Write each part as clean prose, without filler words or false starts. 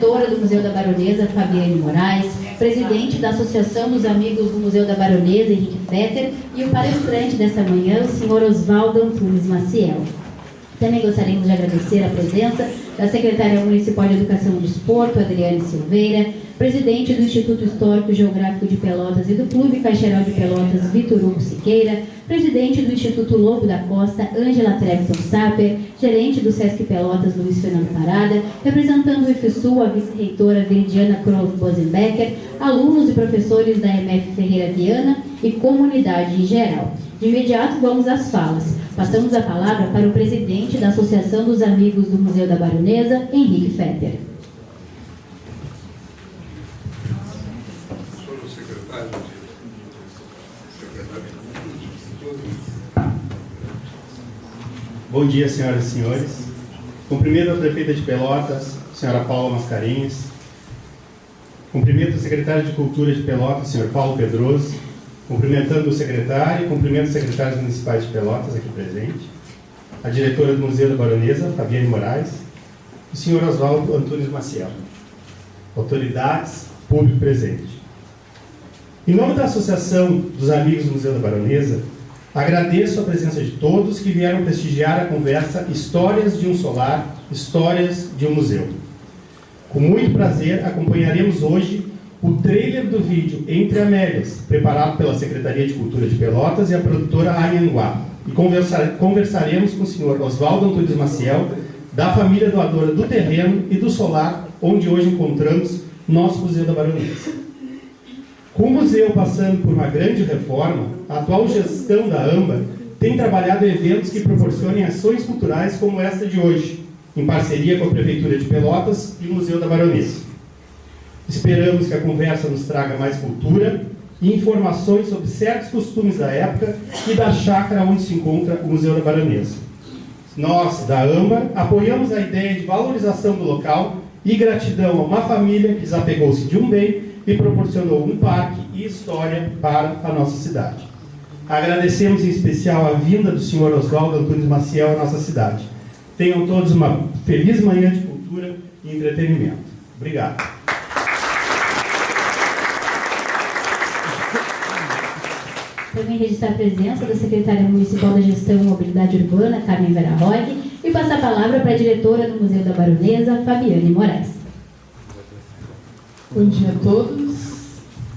diretora do Museu da Baronesa, Fabiane Moraes, presidente da Associação dos Amigos do Museu da Baronesa, Henrique Fetter, e o palestrante desta manhã, o senhor Oswaldo Antunes Maciel. Também gostaríamos de agradecer a presença da secretária municipal de Educação e Desporto, Adriane Silveira, presidente do Instituto Histórico e Geográfico de Pelotas e do Clube Caixeral de Pelotas, Vitor Hugo Siqueira, presidente do Instituto Lobo da Costa, Ângela Trepton Saper, gerente do Sesc Pelotas, Luiz Fernando Parada, representando o IFSU, a vice-reitora Veridiana Kroll Bosenbecker, alunos e professores da MF Ferreira Viana e comunidade em geral. De imediato, vamos às falas. Passamos a palavra para o presidente da Associação dos Amigos do Museu da Baronesa, Henrique Fetter. Bom dia, senhoras e senhores. Cumprimento a prefeita de Pelotas, senhora Paula Mascarenhas. Cumprimento o secretário de Cultura de Pelotas, senhor Paulo Pedroso. Cumprimentando o secretário e cumprimento os secretários municipais de Pelotas aqui presente. A diretora do Museu da Baronesa, Fabiane Moraes. E o senhor Oswaldo Antunes Maciel. Autoridades, público presente. Em nome da Associação dos Amigos do Museu da Baronesa, agradeço a presença de todos que vieram prestigiar a conversa Histórias de um Solar, Histórias de um Museu. Com muito prazer, acompanharemos hoje o trailer do vídeo Entre Amélias, preparado pela Secretaria de Cultura de Pelotas e a produtora Anhanguá. E conversaremos com o senhor Oswaldo Antunes Maciel, da família doadora do terreno e do solar, onde hoje encontramos nosso Museu da Baronesa. Com o museu passando por uma grande reforma, a atual gestão da AMBA tem trabalhado eventos que proporcionem ações culturais como esta de hoje, em parceria com a Prefeitura de Pelotas e o Museu da Baronesa. Esperamos que a conversa nos traga mais cultura e informações sobre certos costumes da época e da chácara onde se encontra o Museu da Baronesa. Nós, da AMBA, apoiamos a ideia de valorização do local e gratidão a uma família que desapegou-se de um bem e proporcionou um parque e história para a nossa cidade. Agradecemos em especial a vinda do senhor Oswaldo Antunes Maciel à nossa cidade. Tenham todos uma feliz manhã de cultura e entretenimento. Obrigado. Também registrar a presença da secretária municipal da Gestão e Mobilidade Urbana, Carmen Vera Roig, e passar a palavra para a diretora do Museu da Baronesa, Fabiane Moraes. Bom dia a todos.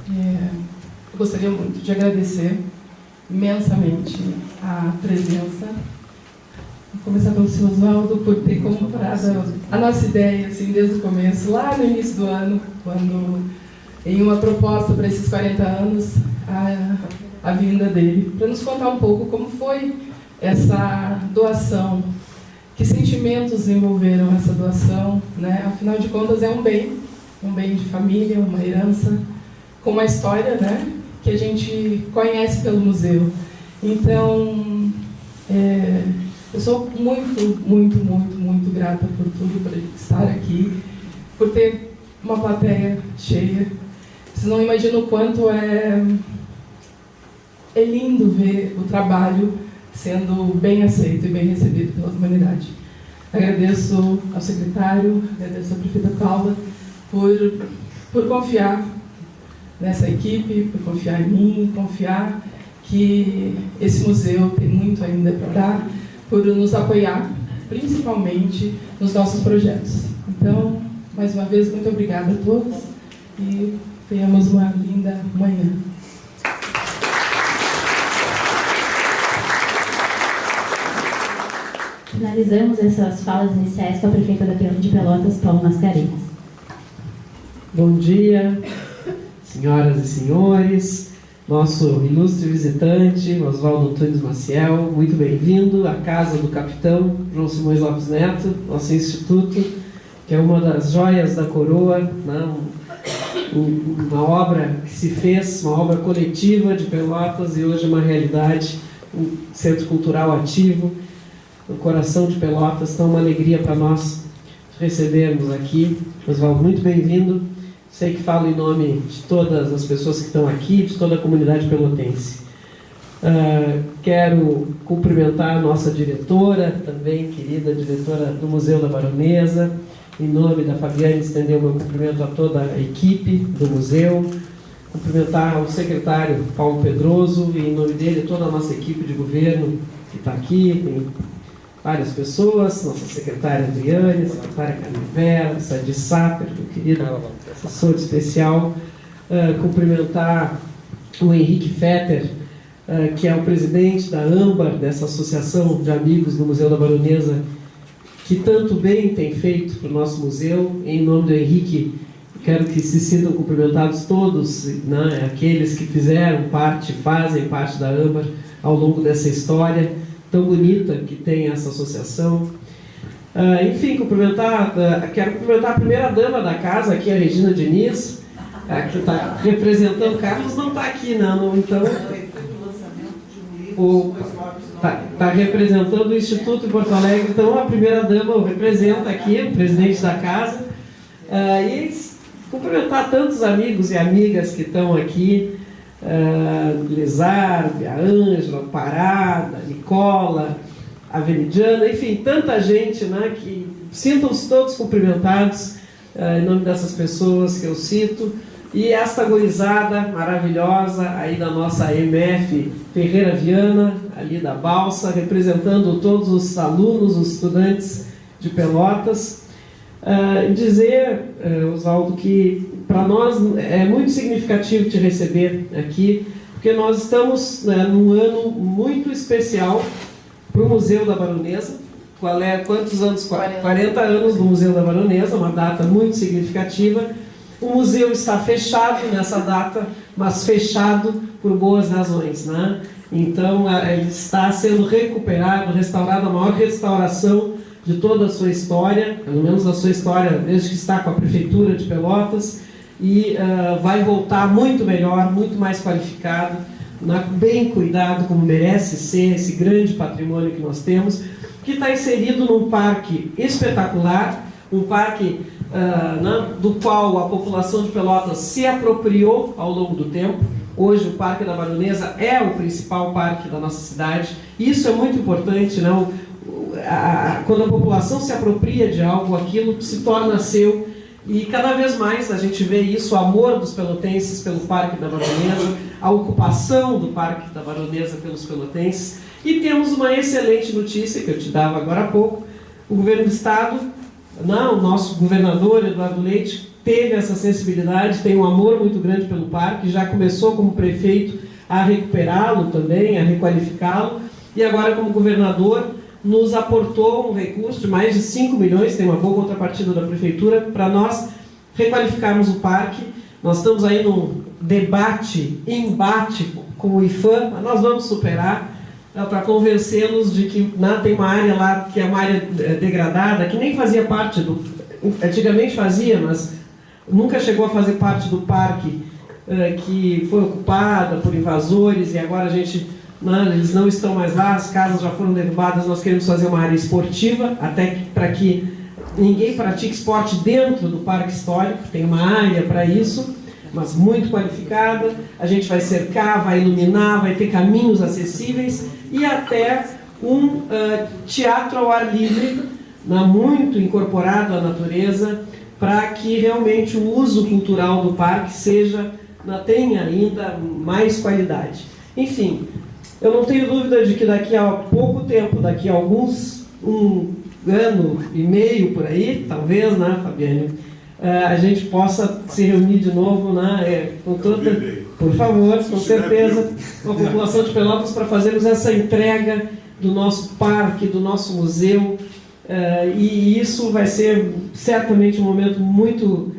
Eu gostaria muito de agradecer imensamente a presença. Vou começar pelo senhor Oswaldo, por ter comprado a nossa ideia assim, desde o começo, lá no início do ano, quando, em uma proposta para esses 40 anos, a vinda dele, para nos contar um pouco como foi essa doação, que sentimentos envolveram essa doação, né? Afinal de contas é um bem de família, uma herança, com uma história, né, que a gente conhece pelo museu. Então, eu sou muito grata por tudo, por estar aqui, por ter uma plateia cheia. Vocês não imaginam o quanto é lindo ver o trabalho sendo bem aceito e bem recebido pela comunidade. Agradeço ao secretário, agradeço à prefeita Paula por confiar nessa equipe, por confiar em mim, confiar que esse museu tem muito ainda para dar, por nos apoiar, principalmente nos nossos projetos. Então, mais uma vez, muito obrigada a todos e tenhamos uma linda manhã. Finalizamos essas falas iniciais com a prefeita de Pelotas, Paula Mascarenhas. Bom dia, senhoras e senhores, nosso ilustre visitante, Oswaldo Antunes Maciel, muito bem-vindo à Casa do Capitão João Simões Lopes Neto, nosso instituto, que é uma das joias da coroa, né? Uma obra que se fez, uma obra coletiva de Pelotas e hoje é uma realidade, um centro cultural ativo, no coração de Pelotas. Então, uma alegria para nós recebermos aqui. Oswaldo, muito bem-vindo. Sei que falo em nome de todas as pessoas que estão aqui, de toda a comunidade pelotense. Quero cumprimentar a nossa diretora, também querida diretora do Museu da Baronesa, em nome da Fabiane, estender o meu cumprimento a toda a equipe do museu, cumprimentar o secretário Paulo Pedroso e, em nome dele, toda a nossa equipe de governo que está aqui, tem várias pessoas, nossa secretária Adriane, a secretária Carmen Vera, Sadi Saper, meu querido assessor especial, cumprimentar o Henrique Fetter, que é o presidente da AMBAR, dessa Associação de Amigos do Museu da Baronesa, que tanto bem tem feito para o nosso museu. Em nome do Henrique, quero que se sintam cumprimentados todos, né, aqueles que fizeram parte, fazem parte da AMBAR ao longo dessa história tão bonita que tem essa associação. Enfim, quero cumprimentar a primeira-dama da casa, aqui, a Regina Diniz, que está representando. O Carlos não está aqui, não, então... Está representando o Instituto em Porto Alegre, então a primeira-dama o representa aqui, o presidente da casa. E cumprimentar tantos amigos e amigas que estão aqui, Lizarbe, a Ângela, o Parada, a Nicola, a Veridiana, enfim, tanta gente, né, que sintam-se todos cumprimentados em nome dessas pessoas que eu cito. E esta gurizada maravilhosa aí da nossa MF Ferreira Viana, ali da Balsa, representando todos os alunos, os estudantes de Pelotas. Dizer, Oswaldo, que para nós é muito significativo te receber aqui, porque nós estamos, né, num ano muito especial para o Museu da Baronesa. Quantos anos? 40 anos do Museu da Baronesa, uma data muito significativa. O museu está fechado nessa data, mas fechado por boas razões, né? Então, ele está sendo recuperado, restaurado, a maior restauração de toda a sua história, pelo menos a sua história desde que está com a Prefeitura de Pelotas, e vai voltar muito melhor, muito mais qualificado, bem cuidado, como merece ser esse grande patrimônio que nós temos, que está inserido num parque espetacular, um parque do qual a população de Pelotas se apropriou ao longo do tempo. Hoje o Parque da Baronesa é o principal parque da nossa cidade. Isso é muito importante, né? Quando a população se apropria de algo, aquilo se torna seu. E cada vez mais a gente vê isso, o amor dos pelotenses pelo Parque da Baronesa, a ocupação do Parque da Baronesa pelos pelotenses. E temos uma excelente notícia que eu te dava agora há pouco. O governo do estado, o nosso governador Eduardo Leite, teve essa sensibilidade, tem um amor muito grande pelo parque, já começou como prefeito a recuperá-lo também, a requalificá-lo, e agora como governador nos aportou um recurso de mais de 5 milhões, tem uma boa contrapartida da prefeitura, para nós requalificarmos o parque. Nós estamos aí num embate com o IFAM, mas nós vamos superar, para convencê-los de que tem uma área lá que é uma área degradada, que nem fazia parte antigamente fazia, mas nunca chegou a fazer parte do parque, que foi ocupada por invasores, e agora eles não estão mais lá, as casas já foram derrubadas. Nós queremos fazer uma área esportiva, até para que ninguém pratique esporte dentro do parque histórico, tem uma área para isso, mas muito qualificada. A gente vai cercar, vai iluminar, vai ter caminhos acessíveis e até um teatro ao ar livre, muito incorporado à natureza, para que realmente o uso cultural do parque tenha ainda mais qualidade. Enfim, eu não tenho dúvida de que daqui a pouco tempo, daqui a um ano e meio por aí, talvez, né, Fabiane, a gente possa se reunir de novo, né, por favor, com certeza, com a população de Pelotas, para fazermos essa entrega do nosso parque, do nosso museu, e isso vai ser certamente um momento muito,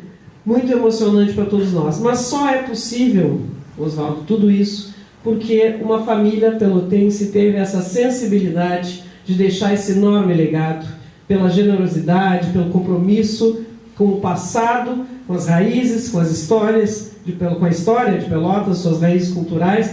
muito emocionante para todos nós. Mas só é possível, Oswaldo, tudo isso, porque uma família pelotense teve essa sensibilidade de deixar esse enorme legado, pela generosidade, pelo compromisso com o passado, com as raízes, com as histórias, com a história de Pelotas, suas raízes culturais,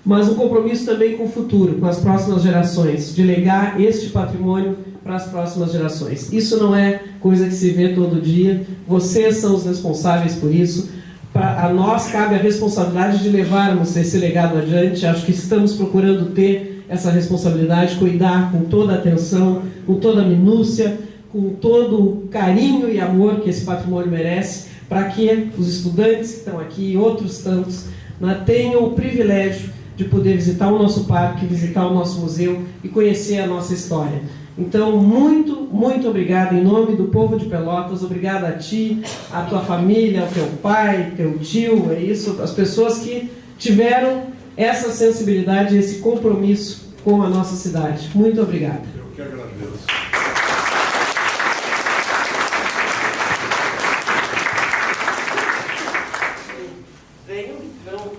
mas um compromisso também com o futuro, com as próximas gerações, de legar este patrimônio para as próximas gerações. Isso não é coisa que se vê todo dia, vocês são os responsáveis por isso. A nós cabe a responsabilidade de levarmos esse legado adiante. Acho que estamos procurando ter essa responsabilidade, cuidar com toda a atenção, com toda a minúcia, com todo o carinho e amor que esse patrimônio merece, para que os estudantes que estão aqui e outros tantos, né, tenham o privilégio de poder visitar o nosso parque, visitar o nosso museu e conhecer a nossa história. Então, muito, muito obrigada em nome do povo de Pelotas, obrigada a ti, a tua família, ao teu pai, teu tio, é isso, as pessoas que tiveram essa sensibilidade, esse compromisso com a nossa cidade. Muito obrigada. Eu que agradeço.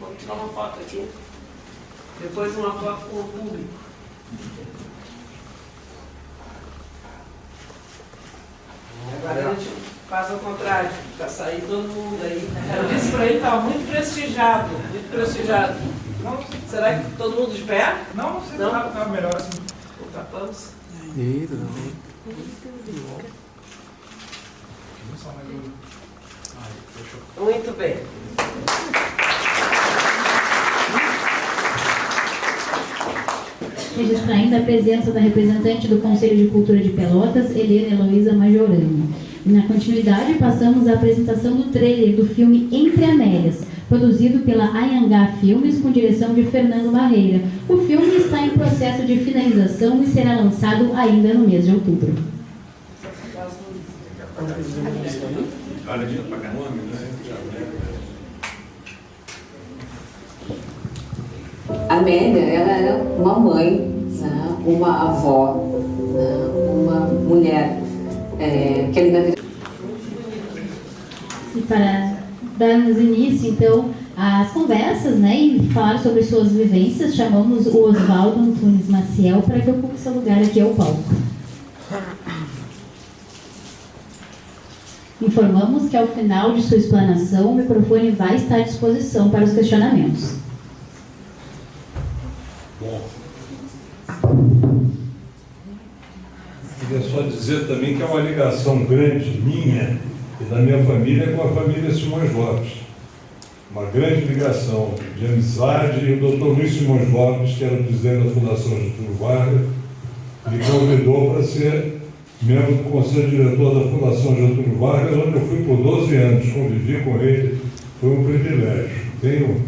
Vamos tirar uma foto aqui. Depois uma foto com o público. Agora a gente faz ao contrário, para sair todo mundo aí. Eu disse para ele que estava muito prestigiado, muito prestigiado. Não, Será que todo mundo de pé? não sei, Não? tá melhor assim. Tapamos. Muito bem. Registrar ainda a presença da representante do Conselho de Cultura de Pelotas, Helena Heloísa Majorani. E na continuidade, passamos à apresentação do trailer do filme Entre Amélias, produzido pela Anhangá Filmes, com direção de Fernando Barreira. O filme está em processo de finalização e será lançado ainda no mês de outubro. Amélia, ela era uma mãe, né, uma avó, né, uma mulher que ali na vida... E para darmos início, então, às conversas, né, e falar sobre suas vivências, chamamos o Osvaldo Antunes Maciel para que ocupe seu lugar aqui ao palco. Informamos que ao final de sua explanação, o microfone vai estar à disposição para os questionamentos. Bom, queria só dizer também que é uma ligação grande minha e da minha família com a família Simões Lopes. Uma grande ligação de amizade, e o Dr. Luiz Simões Lopes, que era o presidente da Fundação Getúlio Vargas, me convidou para ser membro do Conselho Diretor da Fundação Getúlio Vargas, onde eu fui por 12 anos, convivi com ele, foi um privilégio. Tenho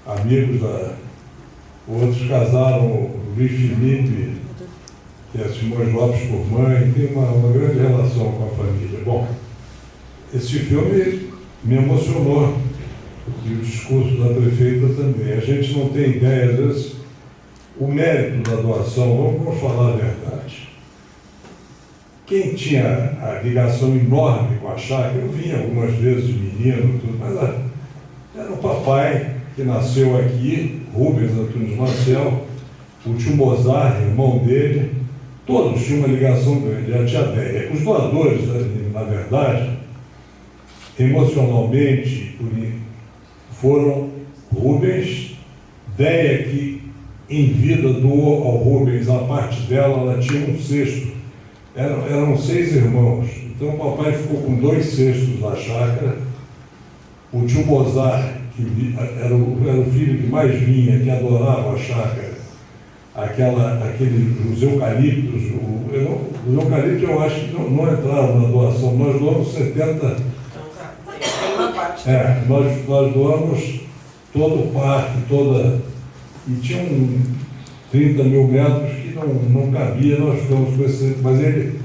amigos outros casaram, o Luiz Felipe, que é Simões Lopes por mãe, tem uma grande relação com a família. Bom, esse filme me emocionou, e o discurso da prefeita também. A gente não tem ideia, às vezes, o mérito da doação, vamos falar a verdade. Quem tinha a ligação enorme com a chácara, eu vinha algumas vezes de menino, tudo, mas era o papai que nasceu aqui, Rubens Antunes Maciel, o tio Mozart, irmão dele, todos tinham uma ligação grande, a tia Déia. Os doadores, na verdade, emocionalmente, foram Rubens, Déia, que em vida doou ao Rubens a parte dela, ela tinha um cesto. Eram 6 irmãos, então o papai ficou com 2 cestos da chácara. O tio Mozart, que era o filho que mais vinha, que adorava a chácara, os eucaliptos, os eucaliptos eu acho que não entraram na doação, nós doamos 70. Nós doamos todo o parque, e tinha 30 mil metros que não cabia, nós ficamos com esse, mas ele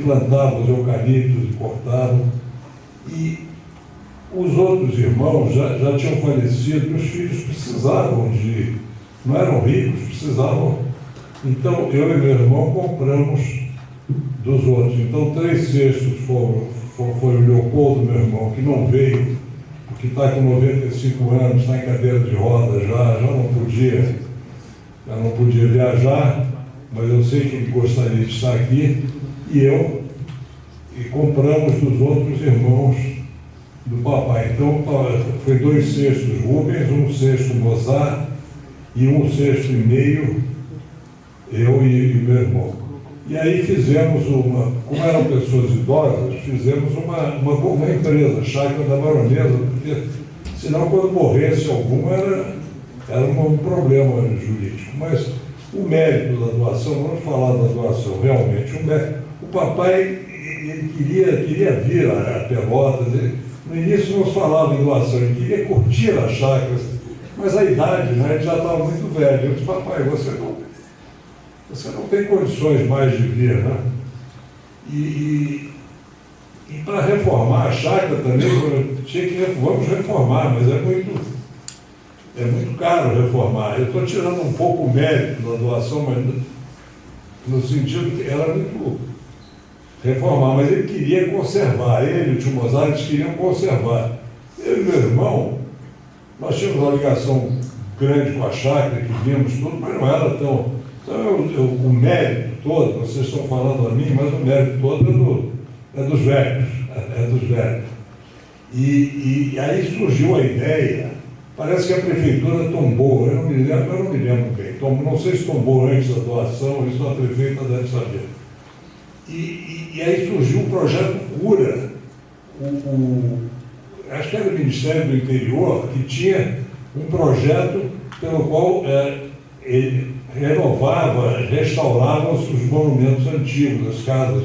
plantava os eucaliptos e cortava, e os outros irmãos já tinham falecido, e os filhos precisavam não eram ricos, precisavam. Então, eu e meu irmão compramos dos outros. Então, 3 cestos foi o Leopoldo, meu irmão, que não veio, porque está com 95 anos, está em cadeira de roda já não podia viajar, mas eu sei que ele gostaria de estar aqui, e compramos dos outros irmãos do papai. Então, foi 2 cestos Rubens, 1 cesto Mozart e 1 cesto e meio, eu e meu irmão. E aí fizemos como eram pessoas idosas, fizemos uma empresa, Chácara da Baronesa, porque senão quando morresse algum era um problema jurídico. Mas o mérito da doação, vamos falar da doação, realmente, O papai, ele queria vir a Pelotas. No início não se falava em doação, ele queria curtir as chácaras, mas a idade, né, ele já estava muito velho. Eu disse, papai, você não tem condições mais de vir, né? E para reformar a chácara também, vamos reformar, mas é muito caro reformar. Eu estou tirando um pouco o mérito da doação, mas no sentido que era muito reformar, mas ele queria conservar, ele e o tio Mozart queriam conservar. Eu e meu irmão, nós tínhamos uma ligação grande com a chácara, que vimos tudo, mas não era tão... Então, o mérito todo, vocês estão falando a mim, mas o mérito todo é dos velhos, E aí surgiu a ideia, parece que a prefeitura tombou, eu não me lembro bem, não sei se tombou antes da doação, isso a prefeita deve saber. E aí surgiu o projeto Cura, acho que era o Ministério do Interior, que tinha um projeto pelo qual ele restaurava os monumentos antigos, as casas.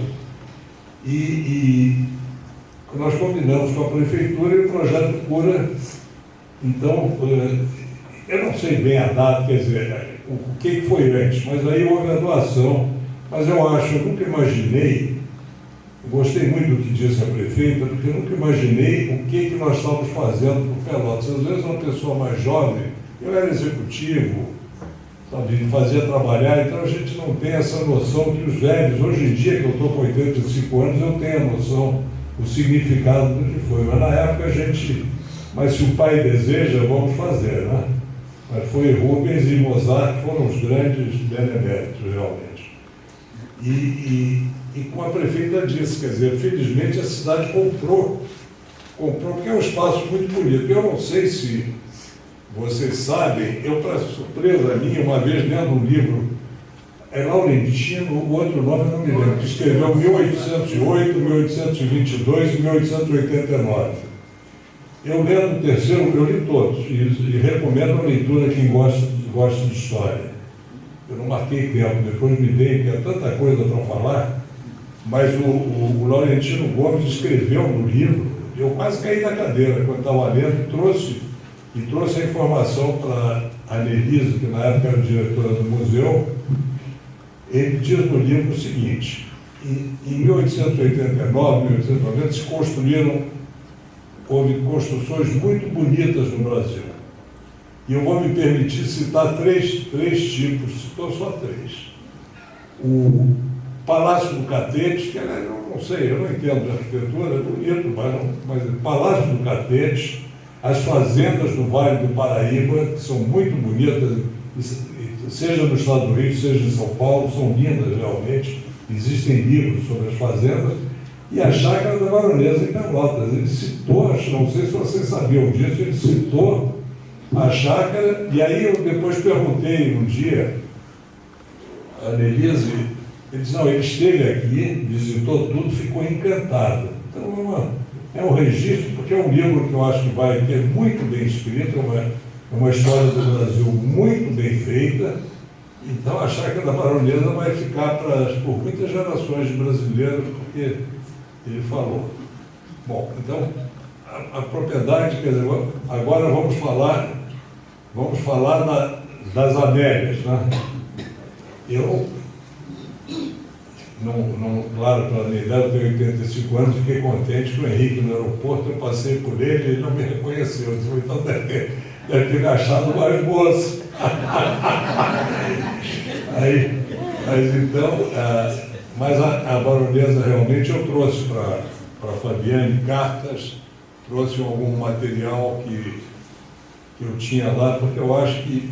E nós combinamos com a prefeitura e o projeto Cura. Então, eu não sei bem a data, quer dizer, o que foi antes, mas aí houve a doação. Mas eu nunca imaginei, gostei muito do que disse a prefeita, porque eu nunca imaginei o que nós estávamos fazendo por Pelotas. Às vezes uma pessoa mais jovem, eu era executivo, sabe, fazia trabalhar, então a gente não tem essa noção que os velhos, hoje em dia que eu estou com 85 anos, eu tenho a noção, o significado do que foi. Mas na época mas se o pai deseja, vamos fazer, né? Mas foi Rubens e Mozart que foram os grandes beneméritos, realmente. E com a prefeita disse, quer dizer, felizmente a cidade comprou, porque é um espaço muito bonito. Eu não sei se vocês sabem, para surpresa minha, uma vez lendo um livro, Laurentino, o outro nome eu não me lembro, que escreveu 1808, 1822 e 1889. Eu lendo o terceiro, eu li todos, e recomendo a leitura a quem gosta de história. Eu não marquei tempo, depois me dei, porque é tanta coisa para falar, mas o Laurentino Gomes escreveu no livro, eu quase caí da cadeira quando estava lendo, e trouxe a informação para a Nelise, que na época era diretora do museu. Ele diz no livro o seguinte: em 1889, 1890, houve construções muito bonitas no Brasil. E eu vou me permitir citar três tipos, citou só três. O Palácio do Catete, que eu não sei, eu não entendo de arquitetura, é bonito, mas o Palácio do Catete, as fazendas do Vale do Paraíba, que são muito bonitas, seja no estado do Rio, seja em São Paulo, são lindas realmente, existem livros sobre as fazendas, e a chácara da Baronesa em Pelotas. Ele citou, não sei se vocês sabiam disso, ele citou a chácara, e aí eu depois perguntei um dia a Nelise, ele disse, não, ele esteve aqui, visitou tudo, ficou encantado. Então é um registro, porque é um livro que eu acho que vai ter muito bem escrito, é uma história do Brasil muito bem feita. Então a chácara da Baronesa vai ficar por muitas gerações de brasileiros, porque ele falou. Bom, então a propriedade, quer dizer, agora vamos falar das Amélias, né? Eu, claro, para a minha idade, eu tenho 85 anos, fiquei contente que o Henrique no aeroporto, eu passei por ele e ele não me reconheceu. Eu disse, então deve ter achado mais moço. Mas a Baronesa realmente eu trouxe para a Fabiane cartas, trouxe algum material que eu tinha lá, porque eu acho que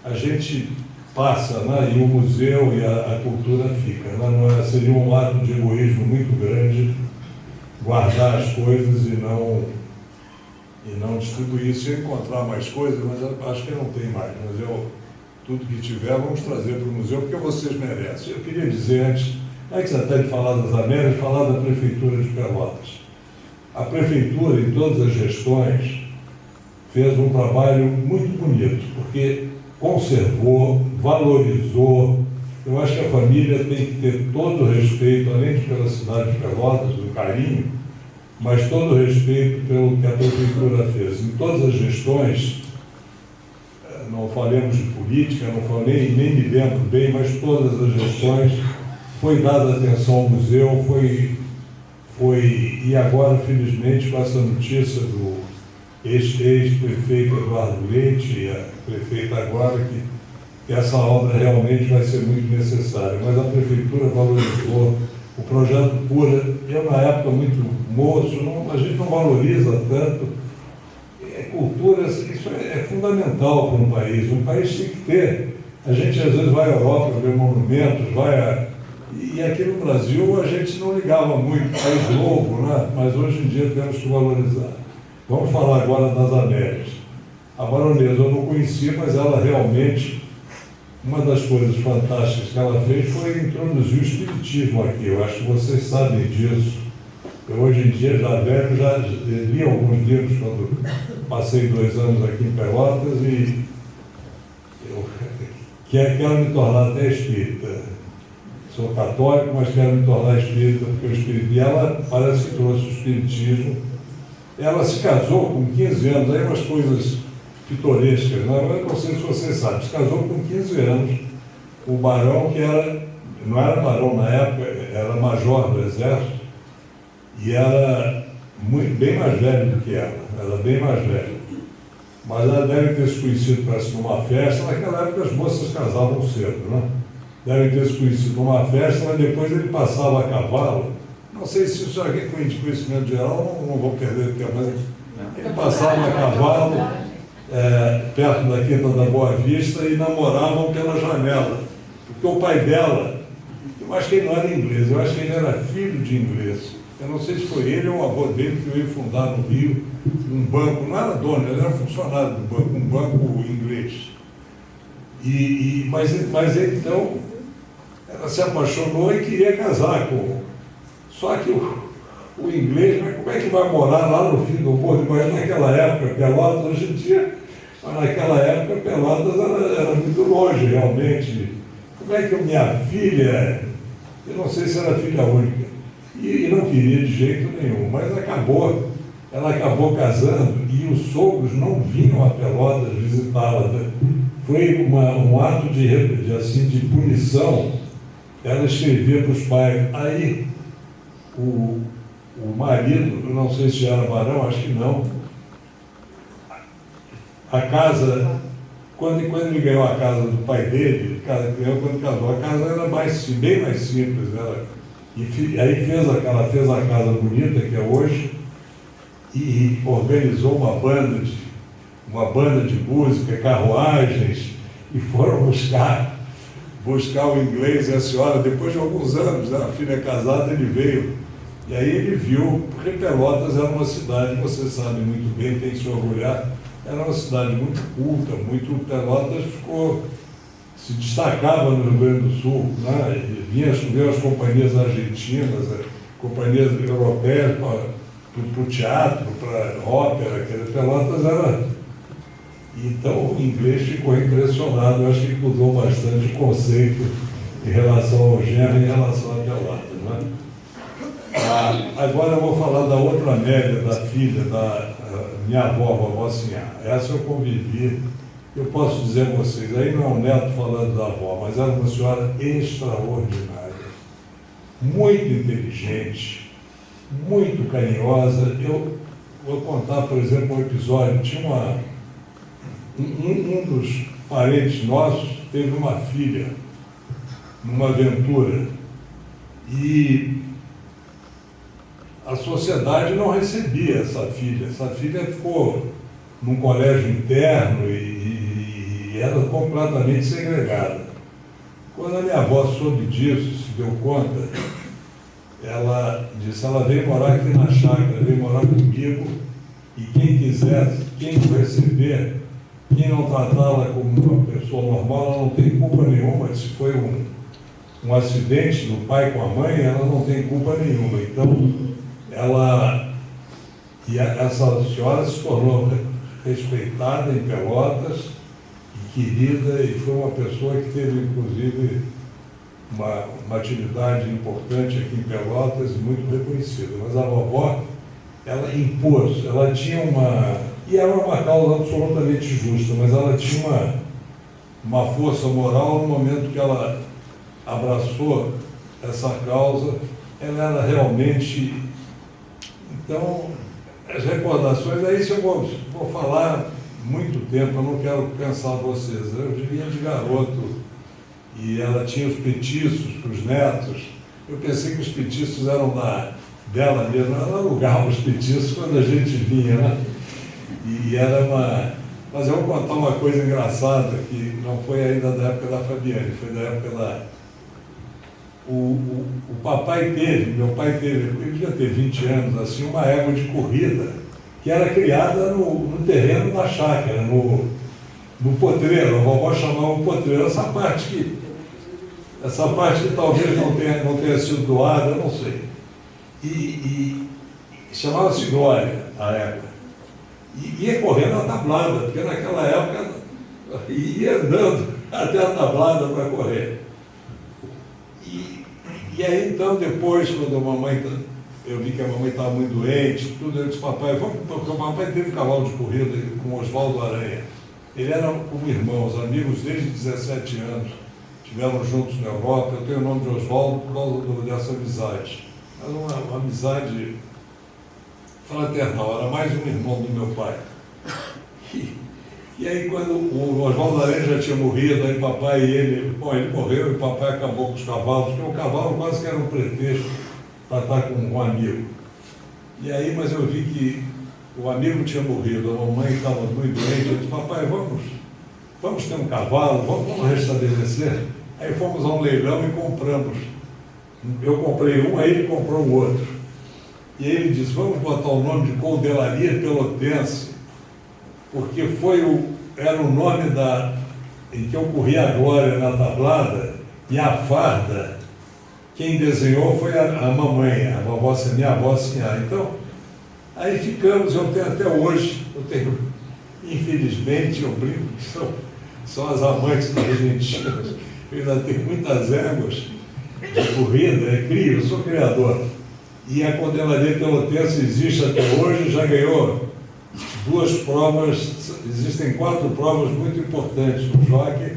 a gente passa, né, e o museu e a cultura fica. Né, seria um ato de egoísmo muito grande guardar as coisas e não distribuir. Se eu encontrar mais coisas, mas acho que não tem mais. Mas tudo que tiver, vamos trazer para o museu, porque vocês merecem. Eu queria dizer antes até de falar das Amélias, falar da Prefeitura de Pelotas. A Prefeitura, em todas as gestões, fez um trabalho muito bonito, porque conservou, valorizou. Eu acho que a família tem que ter todo o respeito, além de pela cidade de Pelotas, do carinho, mas todo o respeito pelo que a prefeitura fez. Em todas as gestões, não falemos de política, não falei, nem me lembro bem, mas todas as gestões foi dada atenção ao museu, e agora, felizmente, com essa notícia do ex-prefeito Eduardo Leite e a prefeita agora, que essa obra realmente vai ser muito necessária. Mas a prefeitura valorizou o projeto Pura. Eu, na época, muito moço, a gente não valoriza tanto. Cultura, isso é fundamental para um país. Um país tem que ter. A gente, às vezes, vai à Europa ver monumentos, e aqui no Brasil a gente não ligava muito, país novo, né? Mas hoje em dia temos que valorizar. Vamos falar agora das Américas. A baronesa eu não conhecia, mas ela realmente, uma das coisas fantásticas que ela fez foi introduzir o espiritismo aqui. Eu acho que vocês sabem disso. Eu, hoje em dia, já velho, já li alguns livros quando passei 2 anos aqui em Pelotas e eu quero me tornar até espírita. Sou católico, mas quero me tornar espírita, porque o espírito, e ela parece que trouxe o espiritismo. Ela se casou com 15 anos, aí umas coisas pitorescas, né? Eu não sei se você sabe, se casou com 15 anos, o barão que não era barão na época, era major do exército, e era bem mais velho do que ela, bem mais velho. Mas ela deve ter se conhecido, parece, numa festa. Naquela época as moças casavam cedo, né? Deve ter se conhecido numa festa, mas depois ele passava a cavalo. Não sei se isso aqui é de conhecimento geral, não vou perder tempo, mas ele passava a cavalo perto da Quinta da Boa Vista e namoravam pela janela. Porque o pai dela, eu acho que ele não era inglês, eu acho que ele era filho de inglês. Eu não sei se foi ele ou o avô dele que veio fundar no Rio um banco, não era dono, ele era funcionário do banco, um banco inglês. Mas ele, então, ela se apaixonou e queria casar com. Só que o inglês, mas como é que vai morar lá no fim do mundo? Mas naquela época, Pelotas, hoje em dia, mas naquela época, Pelotas era muito longe, realmente. Como é que minha filha, eu não sei se era filha única, e não queria de jeito nenhum, mas ela acabou casando e os sogros não vinham a Pelotas visitá-la. Foi um ato de punição. Ela escrevia para os pais. Aí o marido, eu não sei se era barão, acho que não. A casa, quando ele ganhou a casa do pai dele, ganhou quando casou, a casa era bem mais simples. Aí ela fez a casa bonita que é hoje e organizou uma banda de música, carruagens, e foram buscar o inglês. E a senhora, depois de alguns anos, a filha casada, ele veio. E aí ele viu, porque Pelotas era uma cidade, você sabe muito bem, tem que se orgulhar, era uma cidade muito culta, Pelotas se destacava no Rio Grande do Sul, né? Vinha as companhias argentinas, companhias europeias para o teatro, para a ópera, que Pelotas era. Então o inglês ficou impressionado, eu acho que mudou bastante o conceito em relação ao gênero e em relação a Pelotas. Né? Agora eu vou falar da outra Amélia, da filha, da minha avó, a vovó Sinhá. Essa eu convivi. Eu posso dizer a vocês, aí não é um neto falando da avó, mas era uma senhora extraordinária, muito inteligente, muito carinhosa. Eu vou contar, por exemplo, um episódio. Tinha um dos parentes nossos teve uma filha numa aventura e a sociedade não recebia essa filha. Essa filha ficou num colégio interno e era completamente segregada. Quando a minha avó soube disso, se deu conta, ela disse, ela veio morar aqui na chácara, veio morar comigo, e quem quiser, quem o receber, quem não tratá-la como uma pessoa normal, ela não tem culpa nenhuma. Se foi um acidente do pai com a mãe, ela não tem culpa nenhuma. Então, essa senhora se tornou respeitada em Pelotas, querida, e foi uma pessoa que teve, inclusive, uma atividade importante aqui em Pelotas e muito reconhecida. Mas a vovó, ela impôs, ela tinha e era uma causa absolutamente justa, mas ela tinha uma força moral no momento que ela abraçou essa causa, ela era realmente... Então, as recordações, aí se eu vou falar muito tempo, eu não quero cansar vocês. Eu vivia de garoto e ela tinha os petiços para os netos. Eu pensei que os petiços eram dela mesmo, ela alugava os petiços quando a gente vinha, né? E era uma... Mas eu vou contar uma coisa engraçada, que não foi ainda da época da Fabiane, foi da época da... O papai teve, meu pai teve, ele devia ter 20 anos, assim, uma égua de corrida, que era criada no terreno da chácara, no potreiro, a vovó chamava o potreiro, essa parte que talvez não tenha sido doada, eu não sei. E chamava-se Glória, a égua. E ia correndo a tablada, porque naquela época ia andando até a tablada para correr. E aí, então, depois, quando eu vi que a mamãe estava muito doente, tudo, eu disse, papai, vamos, porque o papai teve cavalo de corrida com Oswaldo Aranha. Ele era como irmãos, amigos desde 17 anos, estiveram juntos na Europa. Eu tenho o nome de Oswaldo por causa dessa amizade. Era uma amizade fraternal, era mais um irmão do meu pai. E aí, quando o Oswaldo Aranha já tinha morrido, aí papai e ele morreu e papai acabou com os cavalos, porque o cavalo quase que era um pretexto para estar com um amigo. E aí, mas eu vi que o amigo tinha morrido, a mamãe estava muito doente, eu disse, papai, vamos ter um cavalo, vamos restabelecer. Aí fomos a um leilão e compramos. Eu comprei um, aí ele comprou o outro. E aí ele disse, vamos botar o nome de Coldelaria Pelotense, porque era o nome em que ocorria a glória na tablada, e a farda, quem desenhou foi a mamãe, a vovó, minha avó Sinhá. Então, aí ficamos, eu tenho até hoje, infelizmente, eu brinco que são as amantes da Argentina, eu ainda tenho muitas éguas de corrida, crio, eu sou criador. E a Coldelaria Pelotense existe até hoje, já ganhou 2 provas, existem 4 provas muito importantes no jockey,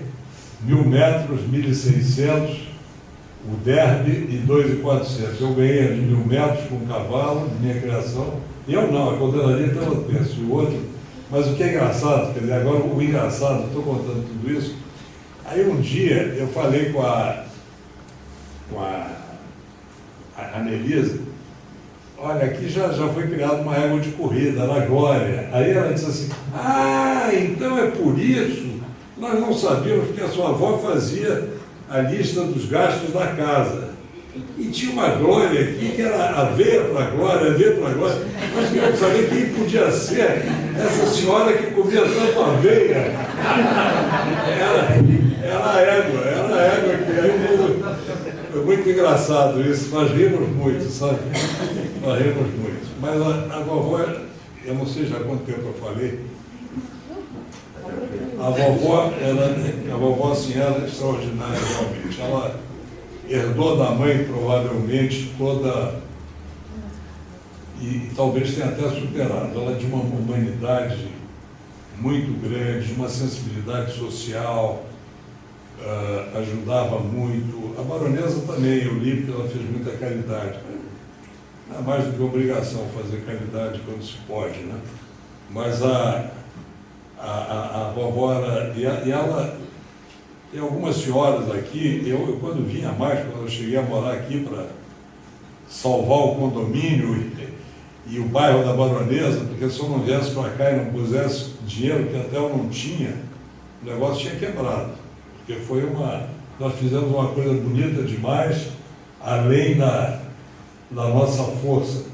1.000 metros, 1.600, o derby e 2.400. Eu ganhei a de 1.000 metros com um cavalo, de minha criação. Eu não, a Coldelaria Pelotense, o outro. Mas o que é engraçado, quer dizer, agora o engraçado, estou contando tudo isso. Aí um dia eu falei com a Nelisa, olha, aqui já foi criada uma égua de corrida, na Glória. Aí ela disse assim, então é por isso, nós não sabíamos, porque a sua avó fazia a lista dos gastos da casa. E tinha uma Glória aqui, que era a veia para a Glória, a veia para a Glória. Nós queríamos saber quem podia ser essa senhora que comia tanto aveia. Era a égua que aí foi muito engraçado isso, nós rimos muito, sabe? Nós rimos muito. Mas a vovó, eu não sei já há quanto tempo eu falei, a vovó assim, ela é extraordinária realmente. Ela herdou da mãe, provavelmente, toda, e talvez tenha até superado. Ela tinha uma humanidade muito grande, uma sensibilidade social, ajudava muito. A baronesa também, eu li que ela fez muita caridade. Não é mais do que obrigação fazer caridade quando se pode, né? Mas a vovó era... E ela... Tem algumas senhoras aqui, eu quando vinha mais, quando eu cheguei a morar aqui para salvar o condomínio e o bairro da Baronesa, porque se eu não viesse para cá e não pusesse dinheiro, que até eu não tinha, o negócio tinha quebrado. Porque nós fizemos uma coisa bonita demais, além da nossa força.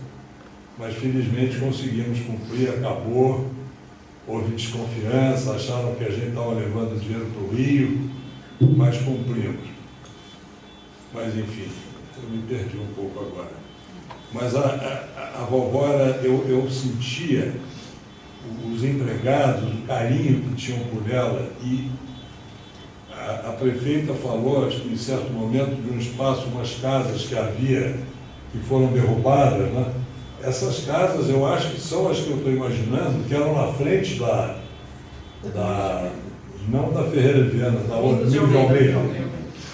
Mas felizmente conseguimos cumprir, acabou, houve desconfiança, acharam que a gente estava levando dinheiro para o Rio, mas cumprimos. Mas enfim, eu me perdi um pouco agora. Mas a vovó, eu sentia os empregados, o carinho que tinham por ela, e a prefeita falou, acho que em certo momento, de um espaço, umas casas que havia, que foram derrubadas, né? Essas casas, eu acho que são as que eu estou imaginando, que eram na frente não da Ferreira Viana, da outra, do Miguel de Almeida.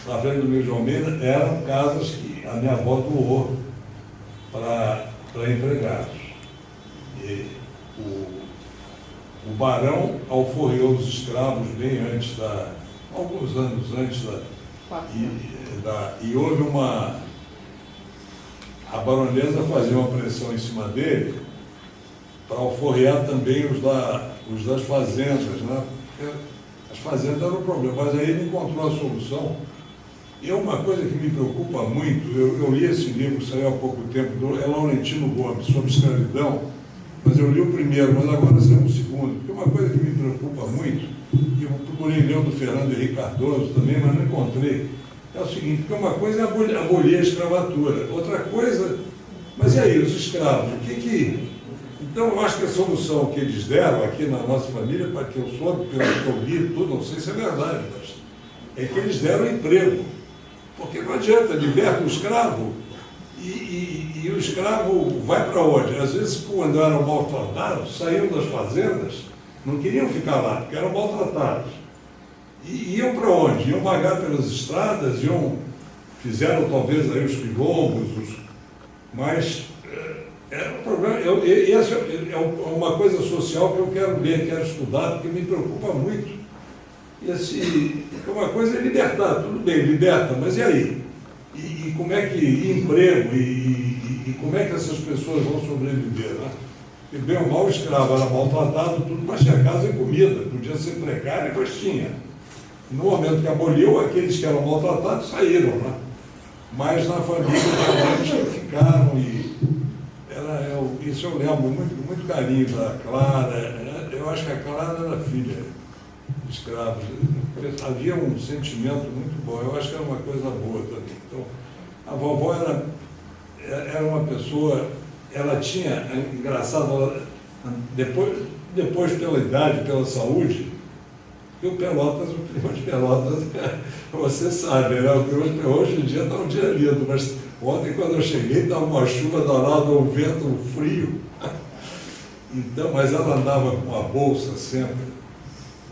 Na frente do Miguel de Almeida, eram casas que a minha avó doou para empregados. E o barão alforriou os escravos bem antes alguns anos antes e houve a baronesa fazia uma pressão em cima dele para alforriar também os das fazendas, né? As fazendas eram um problema, mas aí ele encontrou a solução. E é uma coisa que me preocupa muito, eu li esse livro, saiu há pouco tempo, é Laurentino Gomes, sobre escravidão, mas eu li o primeiro, mas agora saiu o segundo, porque uma coisa que me preocupa muito, e eu procurei ler o do Fernando Henrique Cardoso também, mas não encontrei, é o seguinte, porque uma coisa é abolir a escravatura, outra coisa, mas e aí, os escravos, Então, eu acho que a solução que eles deram aqui na nossa família, para que eu soube, pelo que eu li tudo, não sei se é verdade, mas é que eles deram emprego. Porque não adianta, liberta o escravo e o escravo vai para onde? Às vezes, quando eram maltratados, saíam das fazendas, não queriam ficar lá, porque eram maltratados. E iam para onde? Iam vagar pelas estradas, fizeram talvez aí os quilombos, mas é um problema. Essa é uma coisa social que eu quero ler, quero estudar, porque me preocupa muito. Uma coisa é libertar, tudo bem, liberta, mas e aí? E como é que emprego e como é que essas pessoas vão sobreviver, né? Porque bem ou mal o escravo era maltratado, tudo, mas tinha casa e comida, podia ser precário, mas tinha. No momento que aboliu, aqueles que eram maltratados saíram, né? Mas na família realmente ficaram isso eu lembro muito, muito carinho da Clara, eu acho que a Clara era filha de escravos, havia um sentimento muito bom, eu acho que era uma coisa boa também. Então, a vovó era uma pessoa, ela tinha, engraçado, depois pela idade, pela saúde, que o clima de Pelotas, você sabe, né? Hoje em dia está um dia lindo, mas ontem quando eu cheguei estava uma chuva danada, um vento, um frio. Então, mas ela andava com uma bolsa sempre,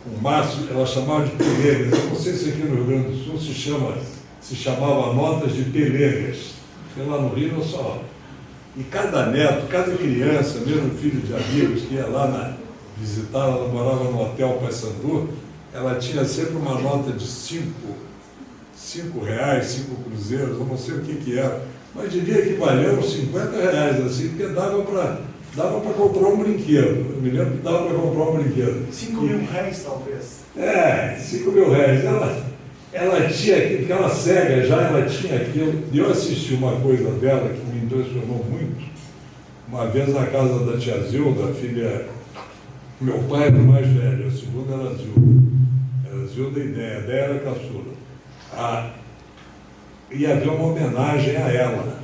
com um maço, ela chamava de pelegas. Eu não sei se aqui no Rio Grande do Sul se chamava notas de pelegas, porque lá no Rio não só. E cada neto, cada criança, mesmo filho de amigos que ia lá visitar, ela morava no Hotel Paysandu, ela tinha sempre uma nota de 5 reais, 5 cruzeiros, eu não sei o que era, mas devia equivaler uns 50 reais, assim, porque dava para comprar um brinquedo. Eu me lembro que dava para comprar um brinquedo. 5 mil reais, talvez. 5 mil reais. Ela tinha aquilo, porque ela cega já, ela tinha aquilo. E eu assisti uma coisa dela que me impressionou muito. Uma vez na casa da tia Zilda, a filha. Meu pai era o mais velho, a segunda era a Zilda. Era a Zilda e a Ideia era a caçula. Ia haver uma homenagem a ela.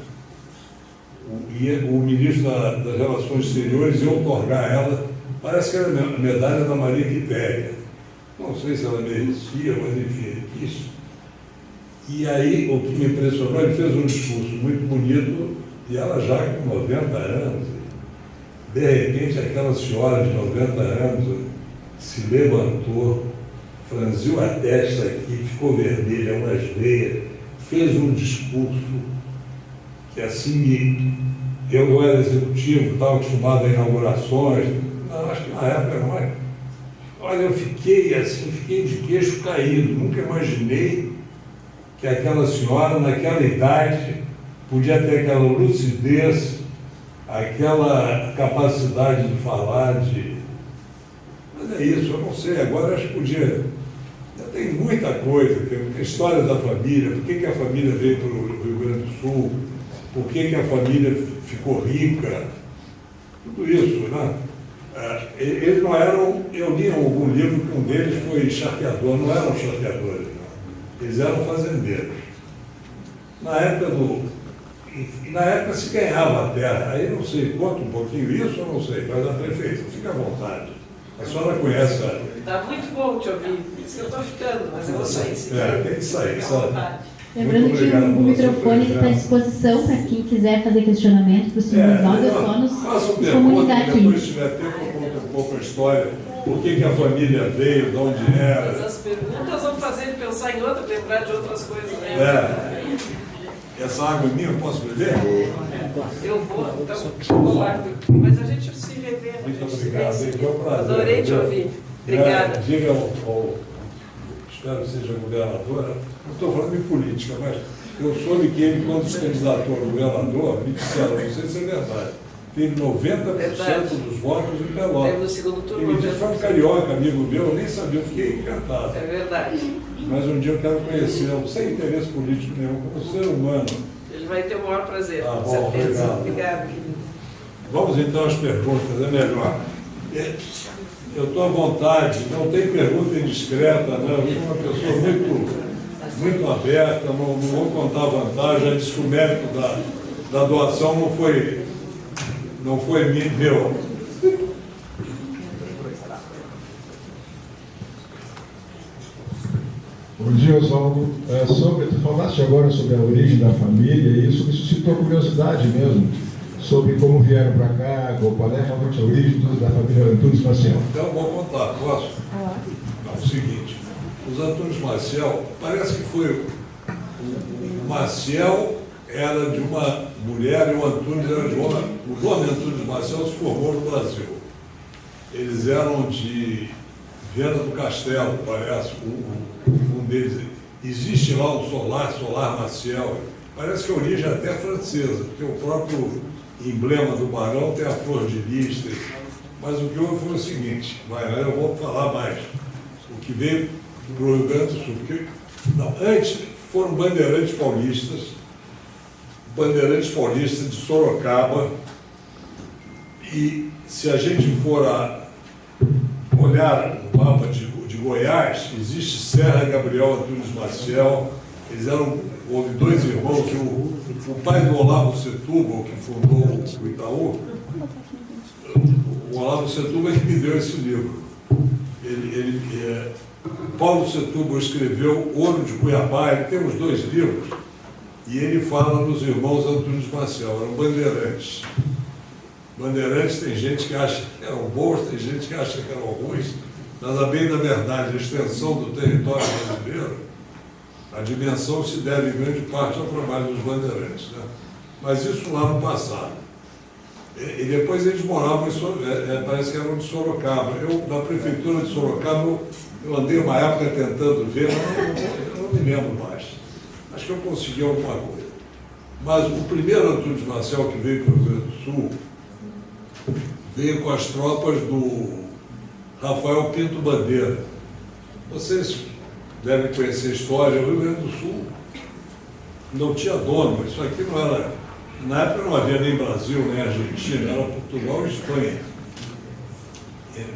O ministro das Relações Exteriores ia otorgar a ela, parece que era a medalha da Maria Quitéria. Não sei se ela merecia, mas enfim, ele quis. E aí, o que me impressionou, ele fez um discurso muito bonito, e ela já com 90 anos, de repente aquela senhora de 90 anos se levantou, franziu a testa aqui, ficou vermelha, umas veias, fez um discurso que assim, eu era executivo, estava acostumado a inaugurações, acho que na época não é. Olha, eu fiquei de queixo caído, nunca imaginei que aquela senhora, naquela idade, podia ter aquela lucidez, aquela capacidade de falar, Mas é isso, eu não sei, agora acho que podia. Já tem muita coisa, a história da família, por que a família veio para o Rio Grande do Sul, por que a família ficou rica, tudo isso, né? Eles não eram, eu li em algum livro que um deles foi charqueador, não eram charqueadores, não. Eles eram fazendeiros. Na época se ganhava a terra, aí não sei, conta um pouquinho isso, eu não sei, mas a prefeitura, fica à vontade. A senhora conhece a... Está muito bom te ouvir. Por isso que eu estou ficando, mas eu vou sair. Tem que sair, Fique à sabe? vontade. Lembrando que o microfone está à disposição para quem quiser fazer questionamento para o senhor Oswaldo, é só nos comunicar aqui. Depois, se tiver tempo, eu conto um pouco a história. Por que a família veio, de onde Mas era. as perguntas vão fazer ele pensar em outra, lembrar de outras coisas, né? Essa água é minha, eu posso beber? Eu vou, então, vou lá. Mas a gente se revê. Muito obrigado, foi um prazer. Adorei te ouvir. Obrigada. Diga espero que seja governadora, não estou falando de política, mas eu soube que ele, quando se candidatou a governador, me disseram, não sei se é verdade, teve 90% dos votos em Pelotas. Teve no segundo turno. Ele disse, foi um carioca, amigo meu, eu nem sabia, eu fiquei encantado. É verdade. Mas um dia eu quero conhecê-lo, sem interesse político nenhum, como ser humano. Ele vai ter o maior prazer, Tá com bom, certeza. obrigado. Obrigado, querido. Vamos então às perguntas, é melhor. Eu estou à vontade, não tem pergunta indiscreta, né? Eu sou uma pessoa muito aberta, não vou contar vantagem, já disse que o mérito da doação não foi meu. Bom dia, Oswaldo. Tu falaste agora sobre a origem da família e isso me suscitou curiosidade mesmo, sobre como vieram para cá, qual é realmente a origem da família Antunes Maciel. Então, vou contar, posso? É o seguinte, os Antunes Maciel, parece que foi o Maciel era de uma mulher e o Antunes era de uma... O nome Antunes Maciel se formou no Brasil. Eles eram de Viana do Castelo, parece, um deles. Existe lá o Solar Maciel. Parece que a origem é até francesa, porque o próprio emblema do barão tem a flor de lis. Mas o que houve foi o seguinte, eu vou falar mais. O que veio para o Rio Grande do Sul, porque antes foram bandeirantes paulistas de Sorocaba, e se a gente for olhar o mapa de Goiás, existe Serra Gabriel Antunes Maciel, houve dois irmãos, o pai do Olavo Setúbal, que fundou o Itaú, o Olavo Setúbal é que me deu esse livro. Paulo Setúbal escreveu Ouro de Cuiabá, ele tem os dois livros, e ele fala dos irmãos Antunes Maciel, eram bandeirantes. Bandeirantes tem gente que acha que eram bons, tem gente que acha que eram ruins, mas a bem da verdade, a extensão do território brasileiro, a dimensão se deve em grande parte ao trabalho dos bandeirantes, né? Mas isso lá no passado. E depois eles moravam em parece que eram de Sorocaba. Eu, na prefeitura de Sorocaba, eu andei uma época tentando ver, mas eu não me lembro mais. Acho que eu consegui alguma coisa. Mas o primeiro Antunes Maciel que veio para o Rio Grande do Sul veio com as tropas do Rafael Pinto Bandeira. Vocês devem conhecer a história. O Rio Grande do Sul não tinha dono, isso aqui não era... Na época não havia nem Brasil, nem Argentina, era Portugal e Espanha.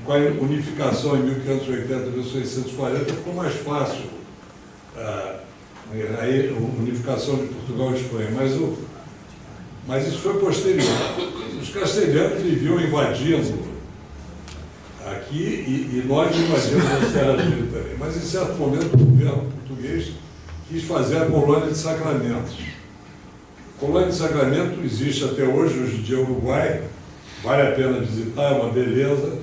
Com a unificação em 1580 e 1640 ficou mais fácil a unificação de Portugal e Espanha, mas isso foi posterior. Os castelhanos viviam invadindo aqui e nós invadimos as terras dele também. Mas em certo momento o governo português quis fazer a colônia de Sacramento. A colônia de Sacramento existe até hoje em dia Uruguai, vale a pena visitar, é uma beleza.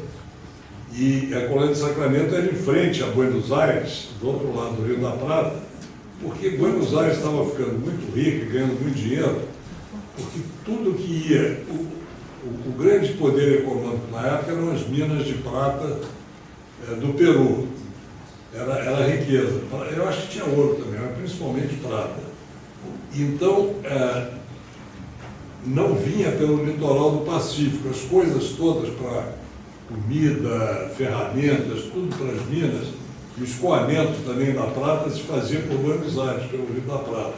E a colônia de Sacramento era em frente a Buenos Aires, do outro lado do Rio da Prata, porque Buenos Aires estava ficando muito rico e ganhando muito dinheiro, porque tudo que ia, o grande poder econômico na época eram as minas de prata do Peru, era riqueza. Eu acho que tinha ouro também, mas principalmente prata. Então, não vinha pelo litoral do Pacífico, as coisas todas para comida, ferramentas, tudo para as minas, e o escoamento também da prata se fazia por Buenos Aires, pelo Rio da Prata.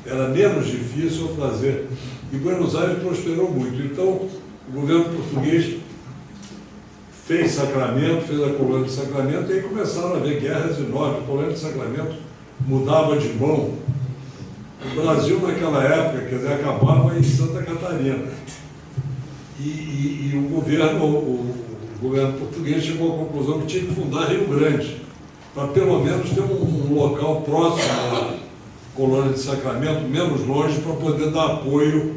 Era menos difícil trazer. E Buenos Aires prosperou muito. Então, o governo português fez Sacramento, fez a colônia de Sacramento, e aí começaram a haver guerras enormes. A colônia de Sacramento mudava de mão. O Brasil, naquela época, quer dizer, acabava em Santa Catarina. E o governo governo português chegou à conclusão que tinha que fundar Rio Grande, para pelo menos ter um local próximo à colônia de Sacramento, menos longe, para poder dar apoio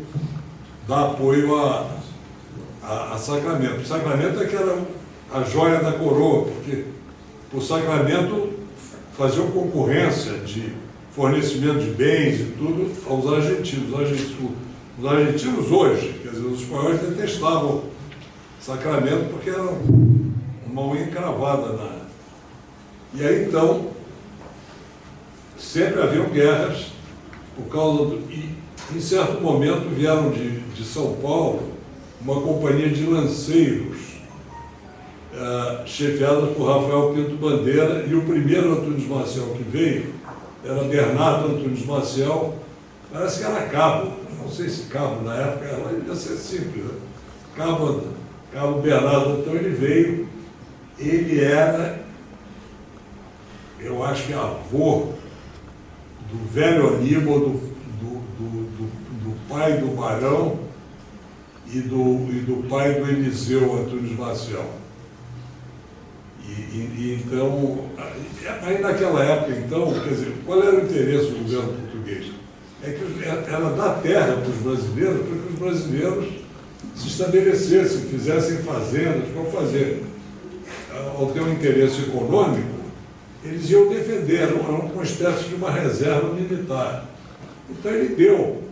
a Sacramento. Sacramento é que era a joia da coroa, porque o Sacramento fazia concorrência de fornecimento de bens e tudo aos argentinos. Os argentinos hoje, quer dizer, os espanhóis detestavam Sacramento porque era uma unha encravada na... E aí, então, sempre haviam guerras por causa do... E, em certo momento, vieram de São Paulo uma companhia de lanceiros, chefiada por Rafael Pinto Bandeira, e o primeiro Antunes Maciel que veio era Bernardo Antunes Maciel, parece que era cabo, não sei se cabo na época, ela ia ser simples, né? Cabo Bernardo, então ele veio, ele era, eu acho que avô do velho Aníbal, do pai do Barão e do pai do Eliseu Antunes Maciel. E então, aí naquela época, então, quer dizer, qual era o interesse do governo português? É que era dar terra para os brasileiros, para que os brasileiros se estabelecessem, fizessem fazendas, para fazer. Ao ter um interesse econômico, eles iam defender, era uma espécie de uma reserva militar. Então ele deu.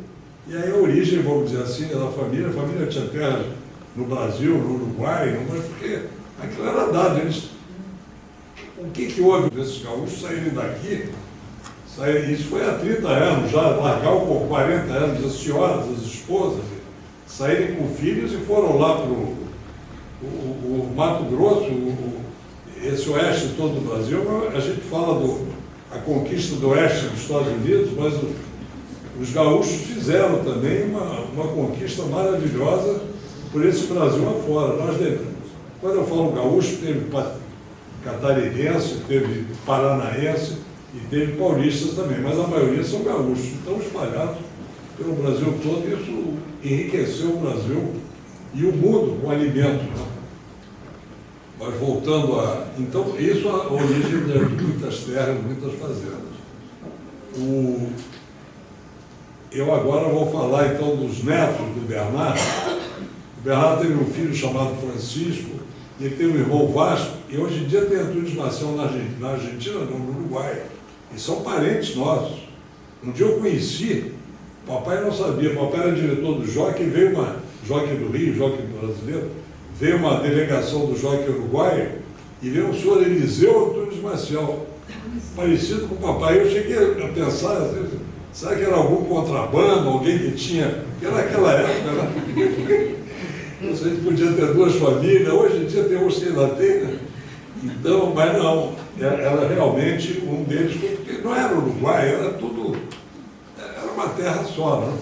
E aí a origem, vamos dizer assim, da família, a família tinha terra no Brasil, no Uruguai, mas porque aquilo era dado. O que houve desses gaúchos saírem daqui? Isso foi há 30 anos, já largaram por 40 anos, as senhoras, as esposas, saírem com filhos e foram lá para o Mato Grosso, esse oeste todo do Brasil. A gente fala a conquista do oeste dos Estados Unidos, mas os gaúchos fizeram também uma conquista maravilhosa por esse Brasil afora. Quando eu falo gaúcho, teve catarinense, teve paranaense e teve paulistas também, mas a maioria são gaúchos, então espalhados pelo Brasil todo, e isso enriqueceu o Brasil e o mundo com alimento. Né? Mas voltando a... Então, isso é a origem de muitas terras, muitas fazendas. Eu agora vou falar, então, dos netos do Bernardo. O Bernardo teve um filho chamado Francisco, e ele tem um irmão Vasco, e hoje em dia tem Antunes Maciel na Argentina, não, no Uruguai. E são parentes nossos. Um dia eu conheci, papai não sabia, papai era diretor do Jockey, veio uma Jockey do Rio, Jockey brasileiro, veio uma delegação do Jockey uruguaio, e veio o senhor Eliseu Antunes Maciel, parecido com o papai. Eu cheguei a pensar, assim, será que era algum contrabando, alguém que tinha... Porque naquela época, né? A gente podia ter duas famílias, hoje em dia tem uns que ainda tem, né? Então, mas não, era realmente um deles, porque não era Uruguai, era tudo, era uma terra só, né?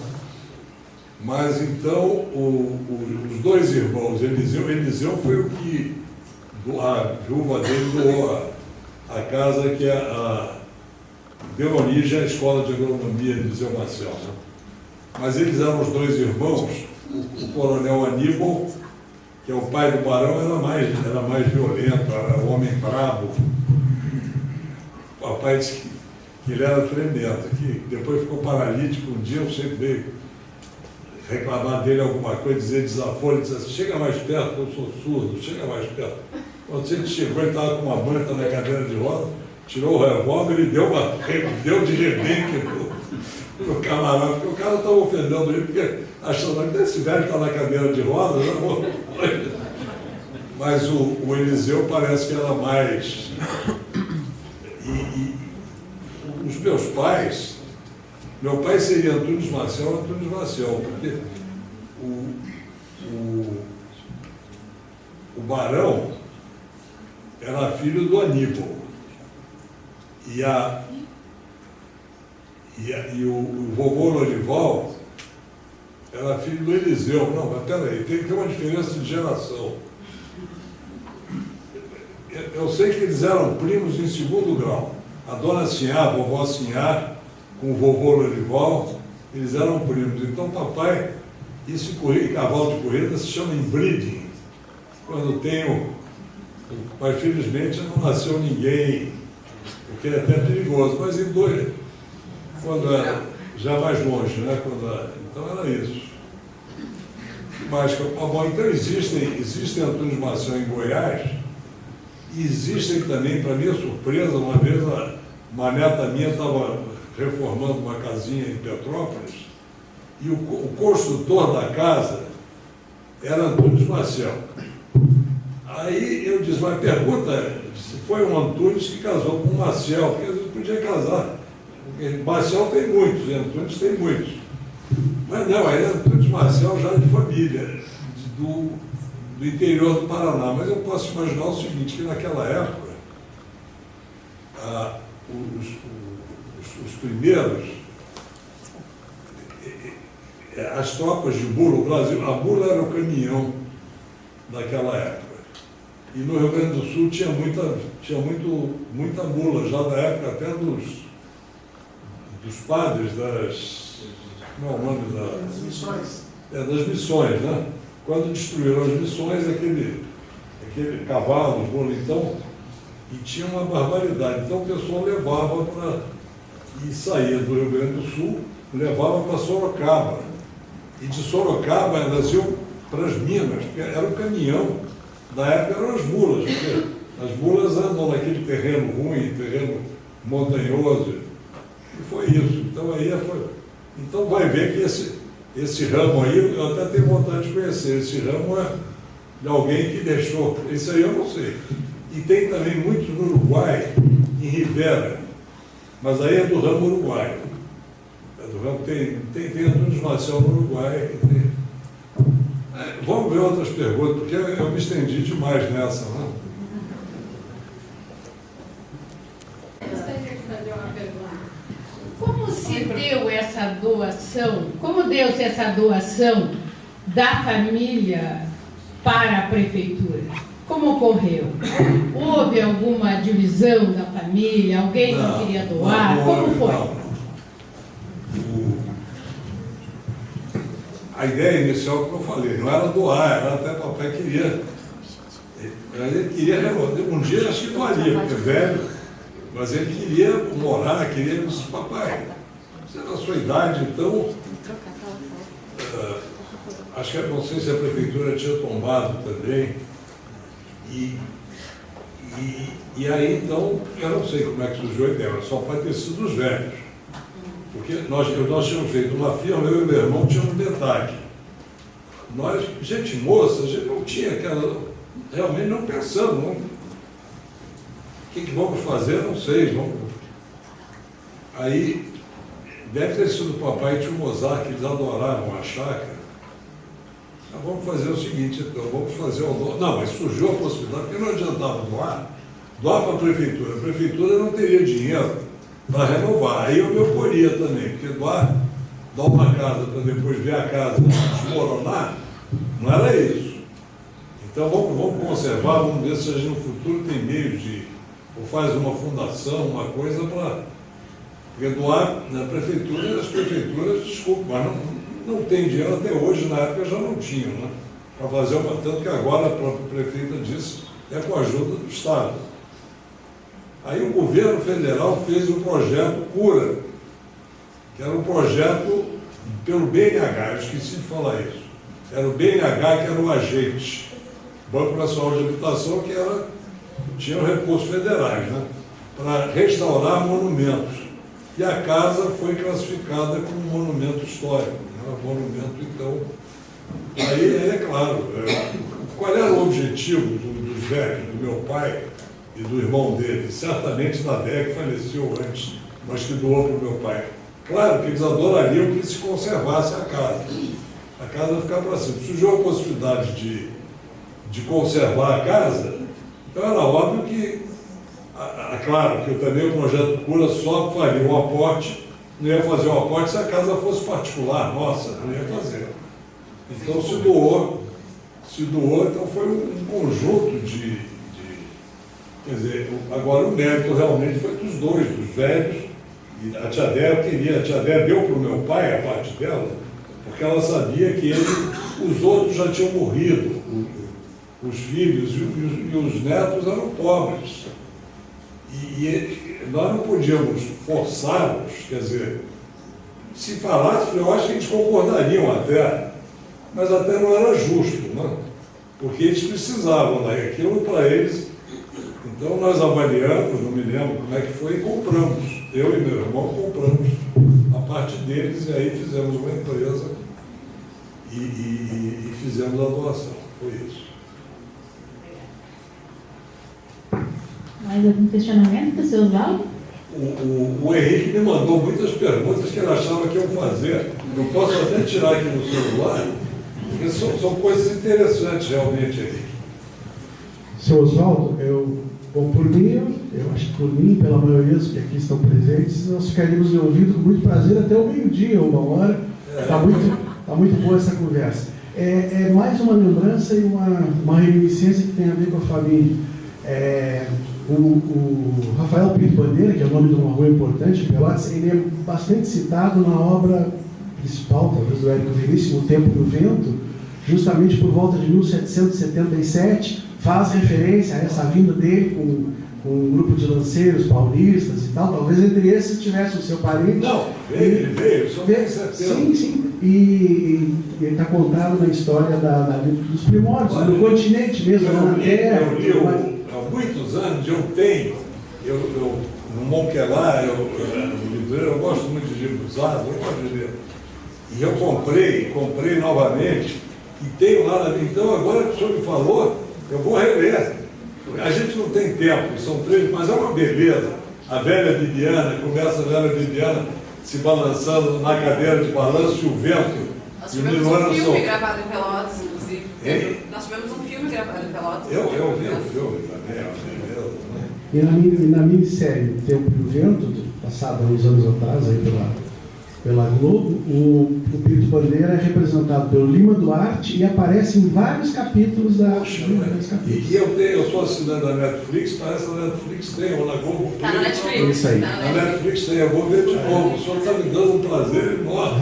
Mas então, os dois irmãos, Eliseu foi o que a viúva dele doou a casa que deu origem à escola de agronomia Eliseu Maciel, né? Mas eles eram os dois irmãos. O coronel Aníbal, que é o pai do Barão, era mais violento, era um homem brabo. O papai disse que ele era tremendo, que depois ficou paralítico. Um dia eu sempre veio reclamar dele alguma coisa, dizer desaforo, ele disse assim: chega mais perto, eu sou surdo, chega mais perto. Quando ele chegou, ele estava com uma manta na cadeira de roda, tirou o revólver e deu de rebenque no camarada, porque o cara estava ofendendo ele, porque achando que esse velho está na cadeira de roda, né? Mas o Eliseu parece que era mais... E os meus pais, meu pai seria Antunes Maciel, porque o Barão era filho do Aníbal, e o vovô Lorival era filho do Eliseu. Não, mas peraí, tem uma diferença de geração. Eu sei que eles eram primos em segundo grau. A dona Sinhá, a vovó Sinhá, com o vovô Lorival, eles eram primos. Então, papai, isso em cavalo de corrida se chama inbreeding. Quando tem Mas felizmente não nasceu ninguém, o que é até perigoso, mas em dois, quando era já mais longe, né? Então era isso. Mas, bom, então existem Antunes Maciel em Goiás, e existem também, para minha surpresa, uma vez uma neta minha estava reformando uma casinha em Petrópolis, e o construtor da casa era Antunes Maciel. Aí eu disse, mas pergunta se foi um Antunes que casou com um Maciel, porque às vezes podia casar. Porque Maciel tem muitos, e Antunes tem muitos. Mas não, aí era Antunes Maciel já de família, do interior do Paraná. Mas eu posso imaginar o seguinte, que naquela época, os primeiros, as tropas de bula, o Brasil, a bula era o caminhão daquela época. E no Rio Grande do Sul tinha muita mula, já da época até dos padres como é o nome das missões. Das missões, né? Quando destruíram as missões, aquele cavalo, bolo, então, e tinha uma barbaridade. Então o pessoal levava e saía do Rio Grande do Sul, levava para Sorocaba. E de Sorocaba elas iam para as Minas, porque era um caminhão. Na época eram as mulas, porque as mulas andam naquele terreno ruim, terreno montanhoso. E foi isso. Então vai ver que esse ramo aí, eu até tenho vontade de conhecer. Esse ramo é de alguém que deixou. Esse aí eu não sei. E tem também muitos no Uruguai, em Rivera. Mas aí é do ramo uruguaio. É do ramo, tem Antunes Maciel no Uruguai. Vamos ver outras perguntas, porque eu me estendi demais nessa, né? Gostaria de fazer uma pergunta. Como se deu essa doação? Como deu-se essa doação da família para a prefeitura? Como ocorreu? Houve alguma divisão da família? Alguém não queria doar? Como foi? A ideia inicial que eu falei, não era doar, era até papai queria. Ele queria, um dia acho que doaria, porque é velho, mas ele queria morar, queria, eu disse, papai, você é da sua idade, então. Acho que não sei se a prefeitura tinha tombado também. E aí então, eu não sei como é que surgiu a ideia, mas só pode ter sido os velhos. Porque nós tínhamos feito uma firma, eu e meu irmão tínhamos um detalhe. Nós, gente moça, a gente não tinha aquela. Realmente não pensamos. O que vamos fazer? Não sei. Aí, deve ter sido o papai e o tio Mozart, que eles adoravam a chácara. Então, vamos fazer o seguinte, então, vamos fazer o dono. Não, mas surgiu a possibilidade, porque não adiantava doar para a prefeitura. A prefeitura não teria dinheiro para renovar. Aí eu me oporia também, porque doar uma casa para depois ver a casa desmoronar, não era isso. Então vamos conservar, vamos ver se a gente no futuro tem meios ou faz uma fundação, uma coisa para. Porque doar na prefeitura, as prefeituras, desculpa, mas não tem dinheiro até hoje, na época já não tinham, né? Para fazer uma, tanto que agora a própria prefeita disse, é com a ajuda do Estado. Aí o governo federal fez o projeto Cura, que era um projeto pelo BNH, eu esqueci de falar isso. Era o BNH que era o agente, Banco Nacional de Habitação, que tinha recursos federais, né? Para restaurar monumentos. E a casa foi classificada como um monumento histórico, né? Um monumento, então. Aí, é claro, qual era o objetivo dos velhos, do meu pai e do irmão dele? Certamente da Déia, que faleceu antes, mas que doou para o meu pai. Claro que eles adorariam que se conservasse a casa. A casa ficava para cima. Surgiu a possibilidade de conservar a casa, então era óbvio que, claro, que também o projeto Cura só faria um aporte, não ia fazer um aporte se a casa fosse particular, nossa, não ia fazer. Então se doou, então foi um conjunto de quer dizer, agora o mérito realmente foi dos dois, dos velhos, e a tia Déia deu para o meu pai a parte dela, porque ela sabia que os outros já tinham morrido. os filhos e os netos eram pobres. E nós não podíamos forçá-los, quer dizer, se falasse, eu acho que eles concordariam até, mas até não era justo, né? Porque eles precisavam daquilo para eles. Então nós avaliamos, não me lembro como é que foi, e compramos. Eu e meu irmão compramos a parte deles e aí fizemos uma empresa e fizemos a doação. Foi isso. Mais algum questionamento do seu Oswaldo? O Henrique me mandou muitas perguntas que ele achava que iam fazer. Eu posso até tirar aqui no celular, porque são coisas interessantes realmente, Henrique. Seu Oswaldo, bom, por mim, eu acho que por mim, pela maioria dos que aqui estão presentes, nós ficaríamos de ouvido com muito prazer até o meio-dia, 1h. Está muito boa essa conversa. É mais uma lembrança e uma reminiscência que tem a ver com a família. O Rafael Pinto Bandeira, que é o nome de uma rua importante em Pelotas, ele é bastante citado na obra principal, talvez, do Érico Veríssimo, O Tempo e o Vento, justamente por volta de 1777, faz referência a essa vinda dele com um grupo de lanceiros paulistas e tal. Talvez entre esses tivesse o seu parente. Não, ele veio, só tem certeza. Sim. E ele está contado na história dos primórdios, do continente mesmo, na Terra. Eu li há muitos anos, no Monquelar, eu gosto muito de livros usados, eu gosto de ler. E eu comprei novamente, e tenho lá na minha. Então, agora que o senhor me falou, eu vou reler. A gente não tem tempo, são 3, mas é uma beleza. A velha Bibiana, começa a velha Bibiana se balançando na cadeira de balanço e o vento. Nós tivemos um filme gravado em Pelotas, inclusive. Nós tivemos um filme gravado em Pelotas. Eu vi o filme também, é uma beleza. E na minissérie Tempo e o Vento, passada há uns anos atrás aí pela Globo, o Pinto Bandeira é representado pelo Lima Duarte e aparece em vários capítulos da... E eu sou assinante da Netflix, parece que a Netflix tem, ou na Globo. Está na Netflix. Isso aí. A Netflix tem, eu vou ver de novo. O senhor está me dando um prazer enorme.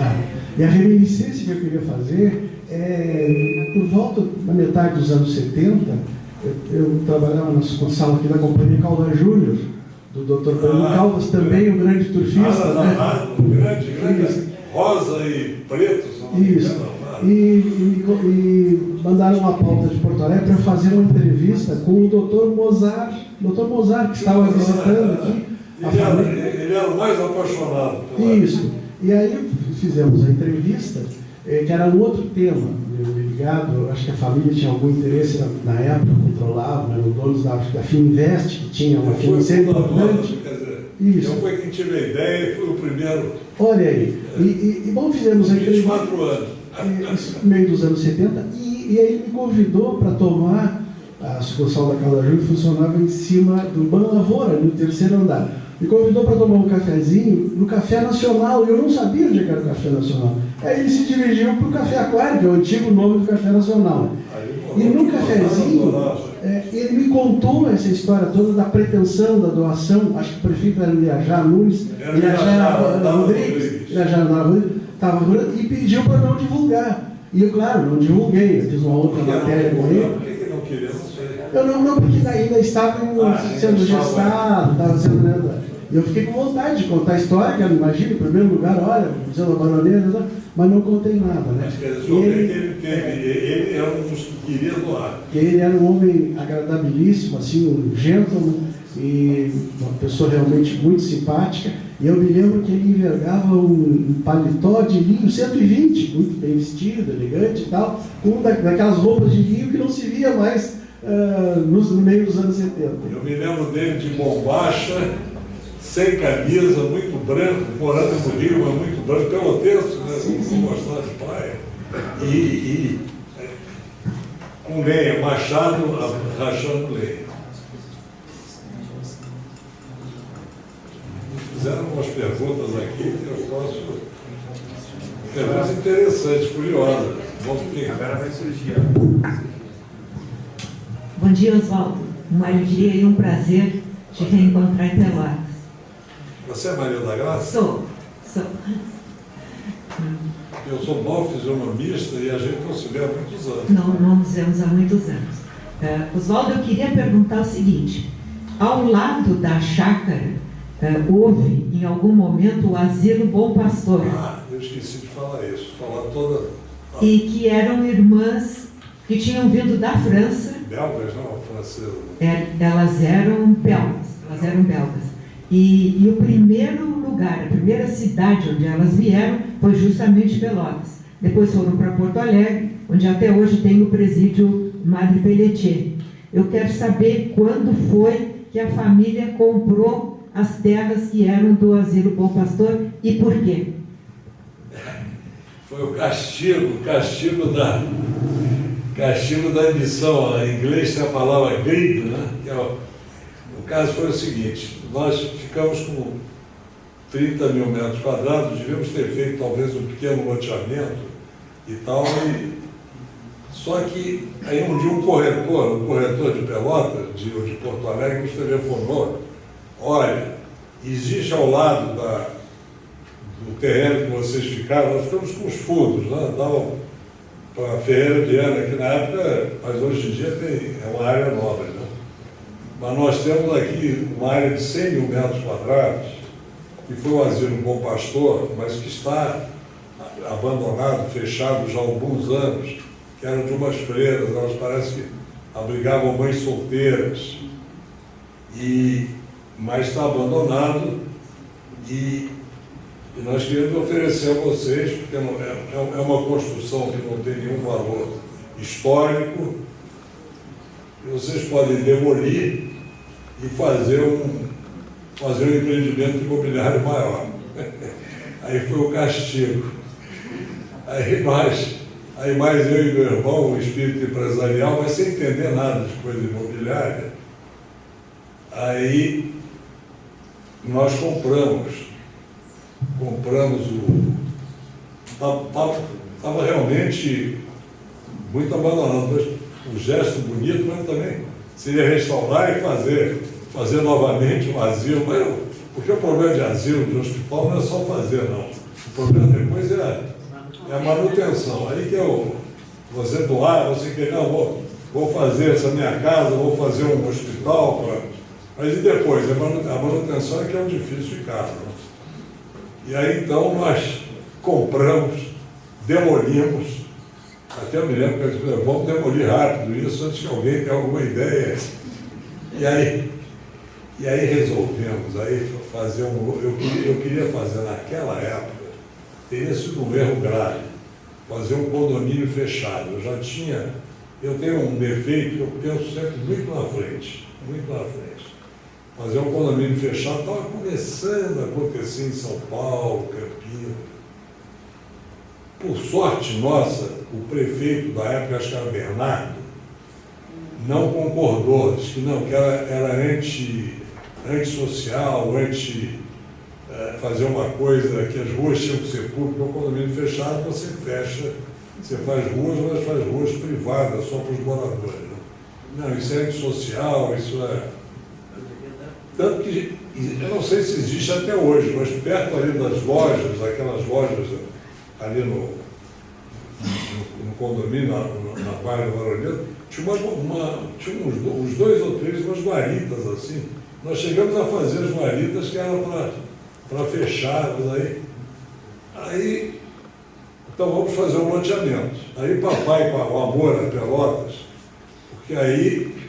E a reminiscência que eu queria fazer é, por volta da metade dos anos 70, eu trabalhava na sucursal aqui da Companhia Caldas Júnior, do Dr. Bruno Caldas, também um grande turfista. Grande, rosa e preto. Isso. E mandaram uma pauta de Porto Alegre para fazer uma entrevista com o Dr. Mozart, que estava visitando aqui. Ele era o mais apaixonado. Isso. E aí fizemos a entrevista, que era um outro tema, ligado, acho que a família tinha algum interesse na época, controlava, eram donos da Fininvest, que tinha uma financeira importante. Isso. Eu fui quem tive a ideia e fui o primeiro. Olha aí. E bom, fizemos a entrevista. 24 anos. No meio dos anos 70, e aí ele me convidou para tomar, a sucursal da Caldas Júnior funcionava em cima do Ban Lavoura, no 3º andar. Me convidou para tomar um cafezinho no Café Nacional, e eu não sabia onde era o Café Nacional. Aí ele se dirigiu para o Café Aquário, que é o antigo nome do Café Nacional. E no cafezinho, ele me contou essa história toda da pretensão da doação. Acho que o prefeito era Iliajá Nunes, Iliajá Rodrigues, e pediu para não divulgar. E eu, claro, não divulguei. Eu fiz uma outra matéria com ele. Por que não queria? Não, porque ainda estava sendo gestado, estava sendo... E eu fiquei com vontade de contar a história, que eu imagino, em primeiro lugar, olha, Museu da Baronesa, mas não contei nada, né? Ele é um dos que queria doar. Ele era um homem agradabilíssimo, assim, um gentleman, e uma pessoa realmente muito simpática. E eu me lembro que ele envergava um paletó de linho 120, muito bem vestido, elegante e tal, com daquelas roupas de linho que não se via mais no meio dos anos 70. Eu me lembro dele de bombacha, sem camisa, muito branco, morando no Rio, mas muito branco, pelotense, né? Como gostar de praia. E com lenha, machado, rachando lenha. Fizeram umas perguntas aqui que eu posso... Perguntas interessantes, curiosas. Vamos ver. Agora vai surgir. Bom dia, Oswaldo. Uma alegria e um prazer te reencontrar em Pelotas. Você é Maria da Graça? Sou. Eu sou bom fisionomista e a gente não se vê há muitos anos. Não nos vemos há muitos anos. Oswaldo, eu queria perguntar o seguinte: ao lado da chácara, houve em algum momento o Asilo Bom Pastor. Eu esqueci de falar isso, falar toda. E que eram irmãs que tinham vindo da França. Belgas, não, francesas. Elas eram belgas. E o primeiro lugar, a primeira cidade onde elas vieram foi justamente Pelotas. Depois foram para Porto Alegre, onde até hoje tem o presídio Madre Pelletier. Eu quero saber quando foi que a família comprou as terras que eram do Asilo Bom Pastor e por quê? Foi o castigo da ambição. Em inglês tem a palavra greed, né? O caso foi o seguinte: nós ficamos com 30 mil metros quadrados, devíamos ter feito talvez um pequeno loteamento e tal, só que aí um dia um corretor de Pelotas, de Porto Alegre, nos telefonou: olha, existe ao lado do terreno que vocês ficaram, nós ficamos com os fundos, né? Davam para Ferreira Viana, que na época, mas hoje em dia é uma área nobre, né? Mas nós temos aqui uma área de 100 mil metros quadrados, que foi o Asilo Bom Pastor, mas que está abandonado, fechado já há alguns anos, que eram de umas freiras, elas parece que abrigavam mães solteiras, mas está abandonado e nós queremos oferecer a vocês, porque é uma construção que não tem nenhum valor histórico, e vocês podem demolir e fazer um empreendimento imobiliário maior. Aí foi o castigo. Aí mais eu e meu irmão, o espírito empresarial, mas sem entender nada de coisa imobiliária, aí nós compramos estava realmente muito abandonado. Um gesto bonito, mas também seria restaurar e fazer novamente um asilo. Porque o problema de asilo, de hospital, não é só fazer, não. O problema depois é a manutenção. Aí que você doar, você quer, não, vou fazer essa minha casa, vou fazer um hospital, mas e depois? A manutenção é que é um difícil de casa. Né? E aí então nós compramos, demolimos, até eu me lembro que eu disse, vamos demolir rápido isso antes que alguém tenha alguma ideia. E aí resolvemos fazer eu queria fazer naquela época, teria sido um erro grave, fazer um condomínio fechado. Eu tenho um defeito que eu penso sempre muito na frente. Fazer um condomínio fechado estava começando a acontecer em São Paulo, Campinas. Por sorte nossa, o prefeito da época, acho que era Bernardo, não concordou, disse que não, que era antissocial, fazer uma coisa, que as ruas tinham que ser públicas. O condomínio fechado você fecha, você faz ruas, mas faz ruas privadas, só para os moradores. Né? Não, isso é antissocial, isso é... Tanto que, eu não sei se existe até hoje, mas perto ali das lojas, aquelas lojas ali no condomínio, na Barra da Baronesa, tinha uns 2 ou 3, umas guaritas assim. Nós chegamos a fazer as guaritas que eram para fechar, aí, então vamos fazer um loteamento. Aí papai, com o amor a Pelotas, porque aí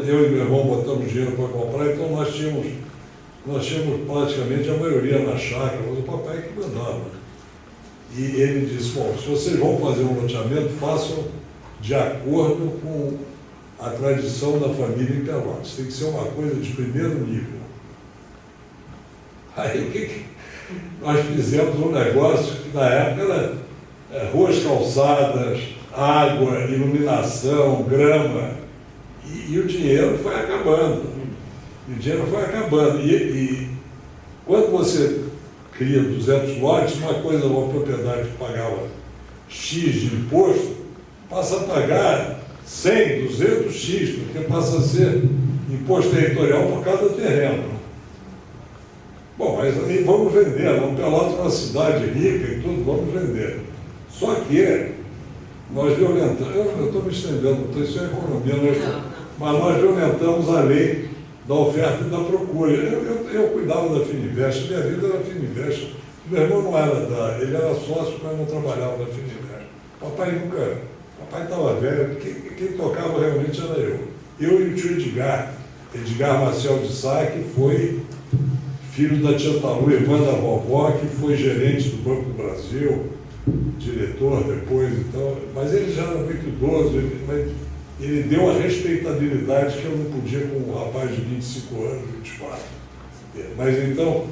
eu e meu irmão botamos dinheiro para comprar, então nós tínhamos praticamente a maioria na chácara, mas o papai que mandava. E ele disse, bom, se vocês vão fazer um loteamento, façam de acordo com a tradição da família em Pelotas. Tem que ser uma coisa de primeiro nível. Aí o que nós fizemos um negócio que na época era ruas calçadas, água, iluminação, grama, e o dinheiro foi acabando. E quando você cria 200 lotes, uma propriedade que pagava X de imposto, passa a pagar 100, 200 X, porque passa a ser imposto territorial por cada terreno. Bom, mas aí vamos vender, Pelotas é uma cidade rica e tudo, vamos vender. Só que nós violentamos, eu estou me estendendo, isso é economia, mas nós violentamos a lei da oferta e da procura. Eu cuidava da Fininvest, minha vida era Fininvest. Meu irmão não era ele era sócio, mas não trabalhava na Fininvest. Papai estava velho, quem tocava realmente era eu. Eu e o tio Edgar Marcel de Sá, que foi filho da tia Talu, irmã da vovó, que foi gerente do Banco do Brasil, diretor depois, então, mas ele já era muito idoso, ele deu a respeitabilidade que eu não podia com um rapaz de 25 anos, 24. Mas então,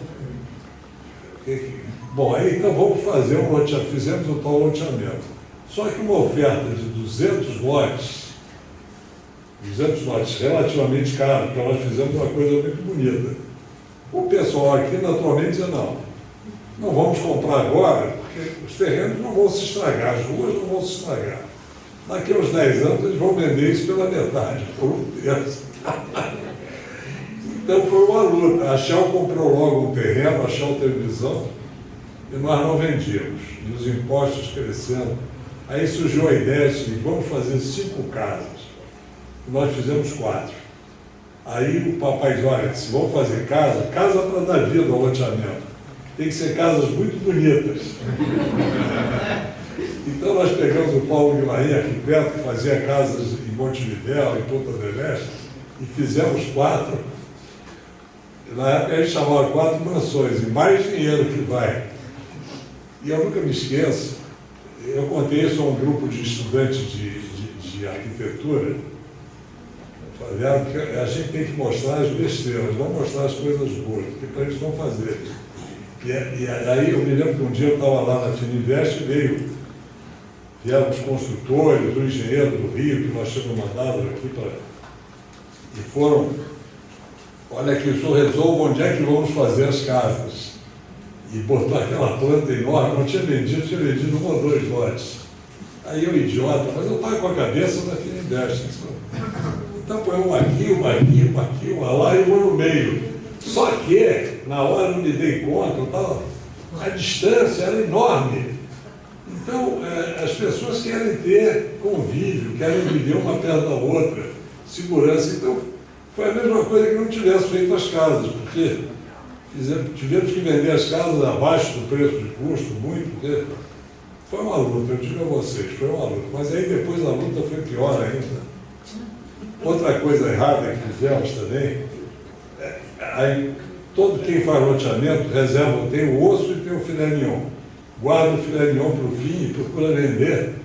bom, aí então vamos fazer um loteamento, fizemos o tal loteamento. Só que uma oferta de 200 lotes relativamente caro, porque nós fizemos uma coisa muito bonita. O pessoal aqui naturalmente dizia, não vamos comprar agora, porque os terrenos não vão se estragar, as ruas não vão se estragar. Daqui a uns 10 anos eles vão vender isso pela metade, por um terço. Então foi uma luta. A Shell comprou logo um terreno, a Shell Televisão, e nós não vendíamos. E os impostos crescendo. Aí surgiu a ideia de vamos fazer 5 casas. E nós fizemos 4. Aí o papai disse, olha, se vamos fazer casa para dar vida ao loteamento. Tem que ser casas muito bonitas. Então nós pegamos o Paulo Guimarães aqui perto, que fazia casas em Montevidéu, em Ponta del Este, e fizemos 4. Na época a gente chamava 4 mansões, e mais dinheiro que vai. E eu nunca me esqueço, eu contei isso a um grupo de estudantes de arquitetura, falando que a gente tem que mostrar as besteiras, não mostrar as coisas boas, porque para eles não fazerem. E aí eu me lembro que um dia eu estava lá na Fininvest e vieram os construtores, o engenheiro do Rio, que nós tínhamos mandado aqui e foram, olha aqui, o senhor resolve onde é que vamos fazer as casas. E botou aquela planta enorme, não tinha vendido 1 ou 2 lotes. Aí eu, idiota, mas eu estava com a cabeça da Fininvest. Então põe uma aqui, uma lá e uma no meio. Só que, na hora eu não me dei conta, a distância era enorme. Então, as pessoas querem ter convívio, querem viver uma perto da outra, segurança. Então, foi a mesma coisa que não tivesse feito as casas, porque tivemos que vender as casas abaixo do preço de custo, muito, porque foi uma luta, eu digo a vocês, foi uma luta. Mas aí depois a luta foi pior ainda. Outra coisa errada que fizemos também, aí todo quem faz loteamento reserva, tem o osso e tem o filé mignon. Guarda o filé mignon para o fim e procura vender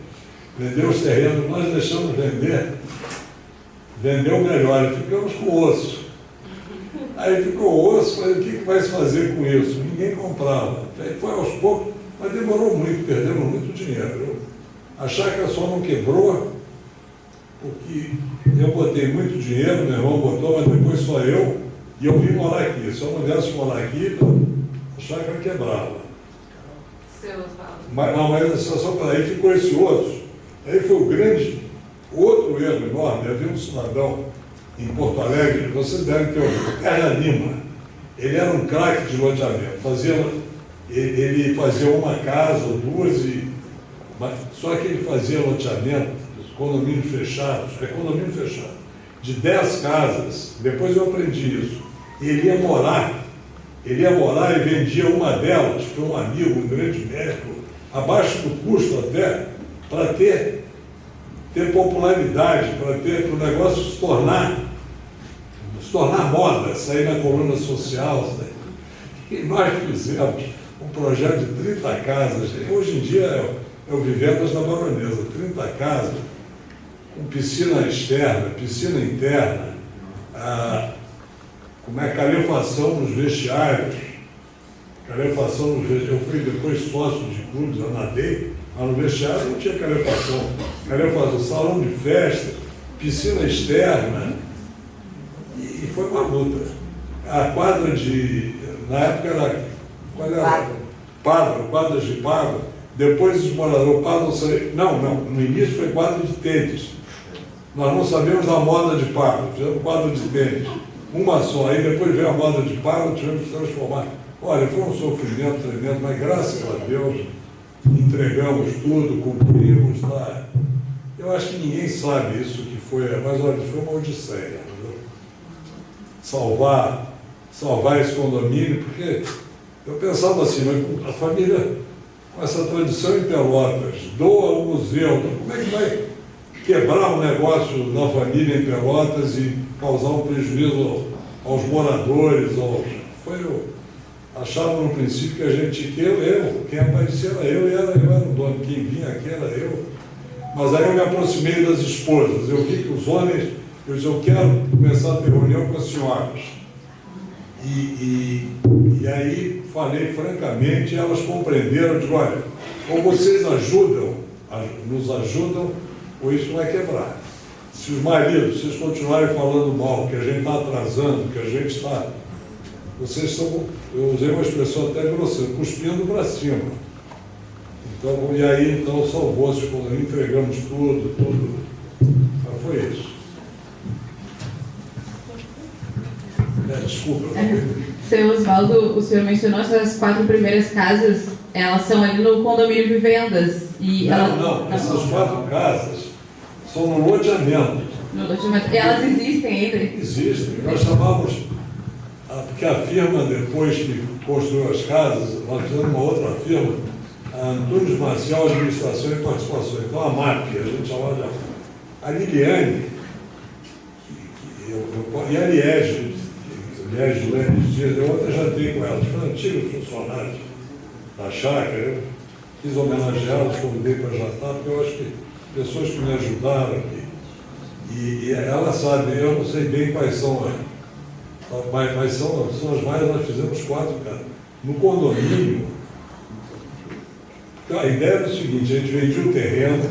os terrenos. Nós deixamos vendeu melhor, e ficamos com o osso. Aí ficou o osso, mas o que vai se fazer com isso? Ninguém comprava. Aí foi aos poucos, mas demorou muito, perdemos muito dinheiro. A chácara só não quebrou, porque eu botei muito dinheiro, meu irmão botou, mas depois só eu, e eu vim morar aqui. Se eu não viesse morar aqui, a chácara quebrava. Mas só para aí ficou esse osso. Aí foi o grande, outro erro enorme. Havia um cidadão em Porto Alegre, vocês devem ter ouvido, Carlos Lima. Ele era um craque de loteamento. Ele fazia uma casa ou 2, só que ele fazia loteamento, condomínios fechados, de 10 casas. Depois eu aprendi isso. Ele ia morar e vendia uma delas para um amigo, um grande médico, abaixo do custo até, para ter popularidade, para o negócio se tornar moda, sair na coluna social. E nós fizemos um projeto de 30 casas. Hoje em dia é o Vivendas da Baronesa, 30 casas, com piscina externa, piscina interna, calefação nos vestiários, eu fui depois sócio de clubes, eu nadei, mas no vestiário não tinha calefação, salão de festa, piscina externa, e foi uma luta. A quadra na época era quadras de Pádua, depois os moradores no início foi quadra de tênis. Nós não sabemos da moda de Pádua, fizemos quadra de tênis, uma só, aí depois veio a moda de Pádua, tivemos que transformar. Olha, foi um sofrimento tremendo, mas graças a Deus entregamos tudo, cumprimos, Eu acho que ninguém sabe isso que foi, mas olha, foi uma odisseia, entendeu? Salvar esse condomínio, porque eu pensava assim, mas a família, com essa tradição em Pelotas, doa o museu, então como é que vai quebrar o negócio da família em Pelotas e causar um prejuízo aos moradores? Achava no princípio que a gente, quem aparecia era eu, e eu era o dono, quem vinha aqui era eu. Mas aí eu me aproximei das esposas, eu vi que os homens, eu disse, eu quero começar a ter reunião com as senhoras. E aí falei francamente, elas compreenderam, eu digo, olha, ou vocês nos ajudam, ou isso vai quebrar. Se os maridos, vocês continuarem falando mal, que a gente está atrasando, que a gente está... Vocês estão, eu usei uma expressão até grosseira, cuspindo para cima. Então, e aí, então, salvou-se quando entregamos tudo. Então, foi isso. Desculpa. Seu Osvaldo, o senhor mencionou essas 4 primeiras casas, elas são ali no condomínio Vivendas. E não, essas 4 casas são no loteamento. No loteamento. E elas existem ainda? Existem. Nós chamamos, porque a firma, depois que construiu as casas, nós fizemos uma outra firma, a Antunes Marcial Administração e Participação. Então, a MAP, a gente chamava de... A Liliane, e a Liege Dias, eu até jantei com elas, foram antigos funcionários da chácara, eu quis homenageá-las, convidei para jantar, porque eu acho que pessoas que me ajudaram aqui, e ela sabe, eu não sei bem quais são, mas são as mais, nós fizemos 4 casas. No condomínio, a ideia era o seguinte, a gente vendia o terreno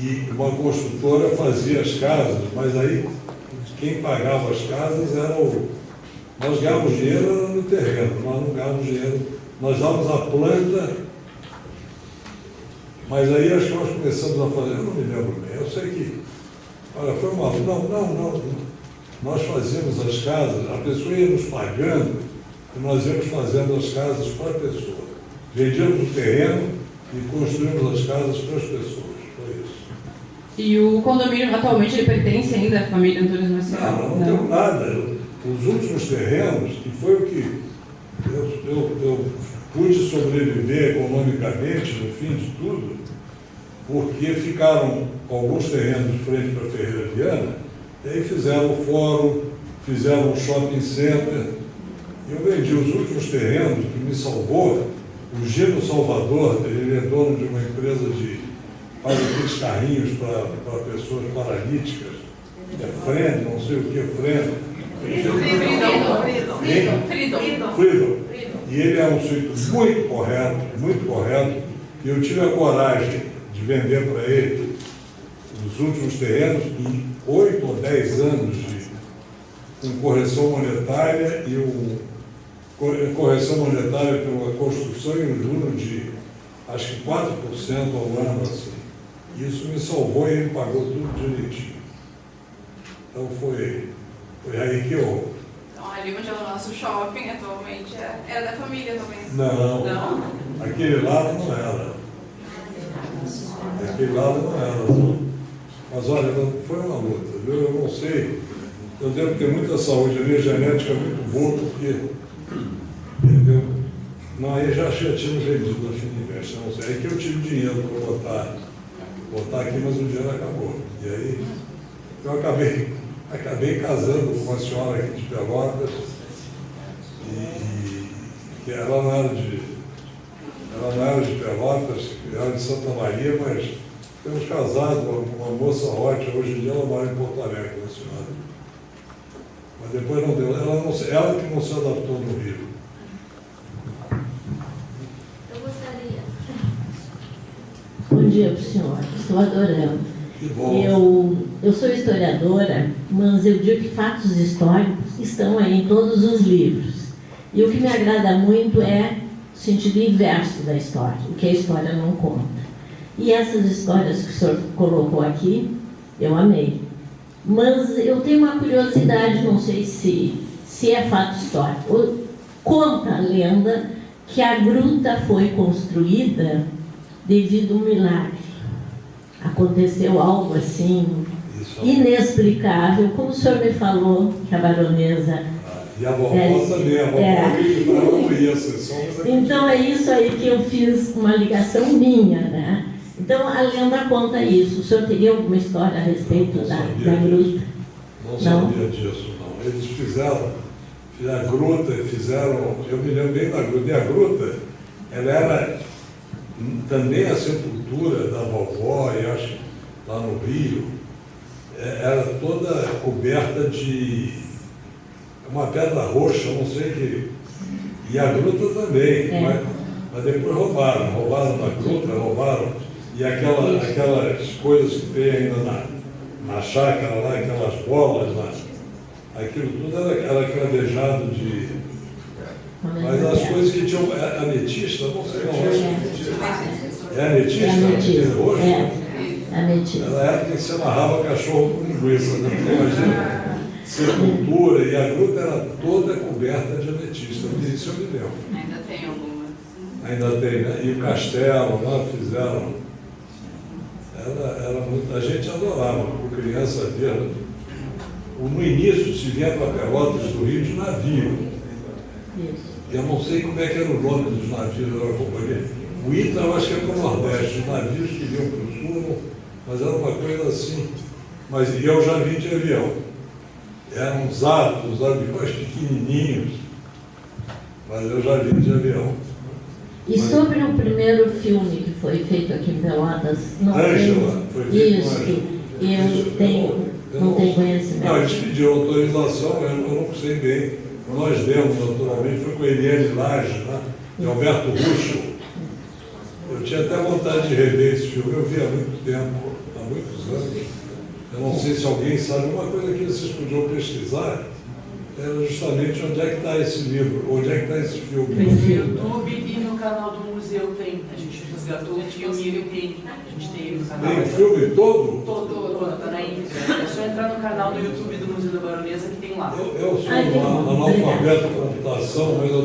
e uma construtora fazia as casas, mas aí quem pagava as casas era nós ganhávamos dinheiro no terreno, nós não ganhávamos dinheiro, nós dávamos a planta, mas aí acho que nós começamos a fazer, eu não me lembro bem, eu sei que, olha, foi uma, não, nós fazíamos as casas, a pessoa ia nos pagando e nós íamos fazendo as casas para a pessoa. Vendíamos o terreno e construímos as casas para as pessoas, foi isso. E o condomínio atualmente ele pertence ainda à família Antunes Marcial? Não tenho nada. Os últimos terrenos, que foi o que eu pude sobreviver economicamente no fim de tudo, porque ficaram alguns terrenos de frente para a Ferreira Viana, e aí fizeram o fórum, fizeram um shopping center. Eu vendi os últimos terrenos que me salvou. O Gino Salvador, ele é dono de uma empresa faz aqueles carrinhos para pessoas paralíticas, freno, não sei o que, freno. Freedom. E ele é um sujeito muito correto, e eu tive a coragem de vender para ele os últimos terrenos em 8 ou 10 anos com correção monetária correção monetária pela construção e um juro de acho que 4% ao ano, assim. Isso me salvou e ele pagou tudo direitinho. Então foi aí que eu... Então ali onde é o nosso shopping atualmente era da família também? Não. Aquele lado não era. Mas olha, foi uma luta, viu? Eu não sei. Eu devo ter muita saúde, a minha genética é muito boa, porque... Entendeu? Não, aí já tínhamos vendido a Fininvest, não sei. Aí que eu tive dinheiro para botar aqui, mas o dinheiro acabou. E aí eu acabei casando com uma senhora aqui de Pelotas, que ela não era de Pelotas, ela era de Santa Maria, mas temos casado com uma moça ótima, hoje em dia ela mora em Porto Alegre, uma senhora. Mas depois não deu, ela que não se adaptou no Rio. Bom dia para o senhor, estou adorando. Que bom. Eu sou historiadora, mas eu digo que fatos históricos estão aí em todos os livros. E o que me agrada muito é o sentido inverso da história, o que a história não conta. E essas histórias que o senhor colocou aqui, eu amei. Mas eu tenho uma curiosidade, não sei se é fato histórico. Conta a lenda que a gruta foi construída devido a um milagre. aconteceu algo assim inexplicável, como o senhor me falou, que a baronesa... E a vovó também, a vovó não ia ser. Então é isso aí que eu fiz uma ligação minha, né? Então a lenda conta isso. O senhor teria alguma história a respeito da gruta? Não sabia disso, não. Eles fizeram a gruta, eu me lembro bem da gruta. E a gruta, ela era também a sepultura da vovó, e acho lá no Rio, era toda coberta de uma pedra roxa, não sei o que. E a gruta também, mas depois roubaram na gruta, roubaram. E aquelas coisas que tem ainda na chácara lá, aquelas bolas lá, aquilo tudo era cravejado de... Mas as coisas que tinham... Ametista, não sei não. É ametista? É hoje? É ametista. Era a época que se amarrava cachorro com linguiça, né? Imagina, sepultura, e a gruta era toda coberta de ametista. Isso eu me lembro. Ainda tem algumas. Ainda tem, né? E o castelo lá fizeram... Era muito, a gente adorava, como criança, ver. No início se vinha para Pelotas do Rio de navio. Eu não sei como é que era o nome dos navios da companhia. O Ita, eu acho que é para o Nordeste, os navios que vinham para o Sul, mas era uma coisa assim. Mas eu já vim de avião. Eram uns aviões pequenininhos, mas eu já vim de avião. E sobre o primeiro filme que foi feito aqui em Pelotas, não Ângela, foi feito isso, eu não tenho conhecimento. Não, eles pediram autorização, eu não sei bem. Nós demos, naturalmente, foi com a Eliane Lage, né? E Alberto Ruschel. Eu tinha até vontade de rever esse filme, eu vi há muito tempo, há muitos anos. Eu não sei se alguém sabe, uma coisa que vocês podiam pesquisar era justamente onde é que está esse livro, onde é que está esse filme. No YouTube e no canal do museu tem. A gente resgatou o filme e ele tem. A gente tem ele no canal. Tem o filme todo? Todo, tá na íntegra. É só entrar no canal do YouTube do Museu da Baronesa que tem lá. Eu sou analfabeto de computação, mas eu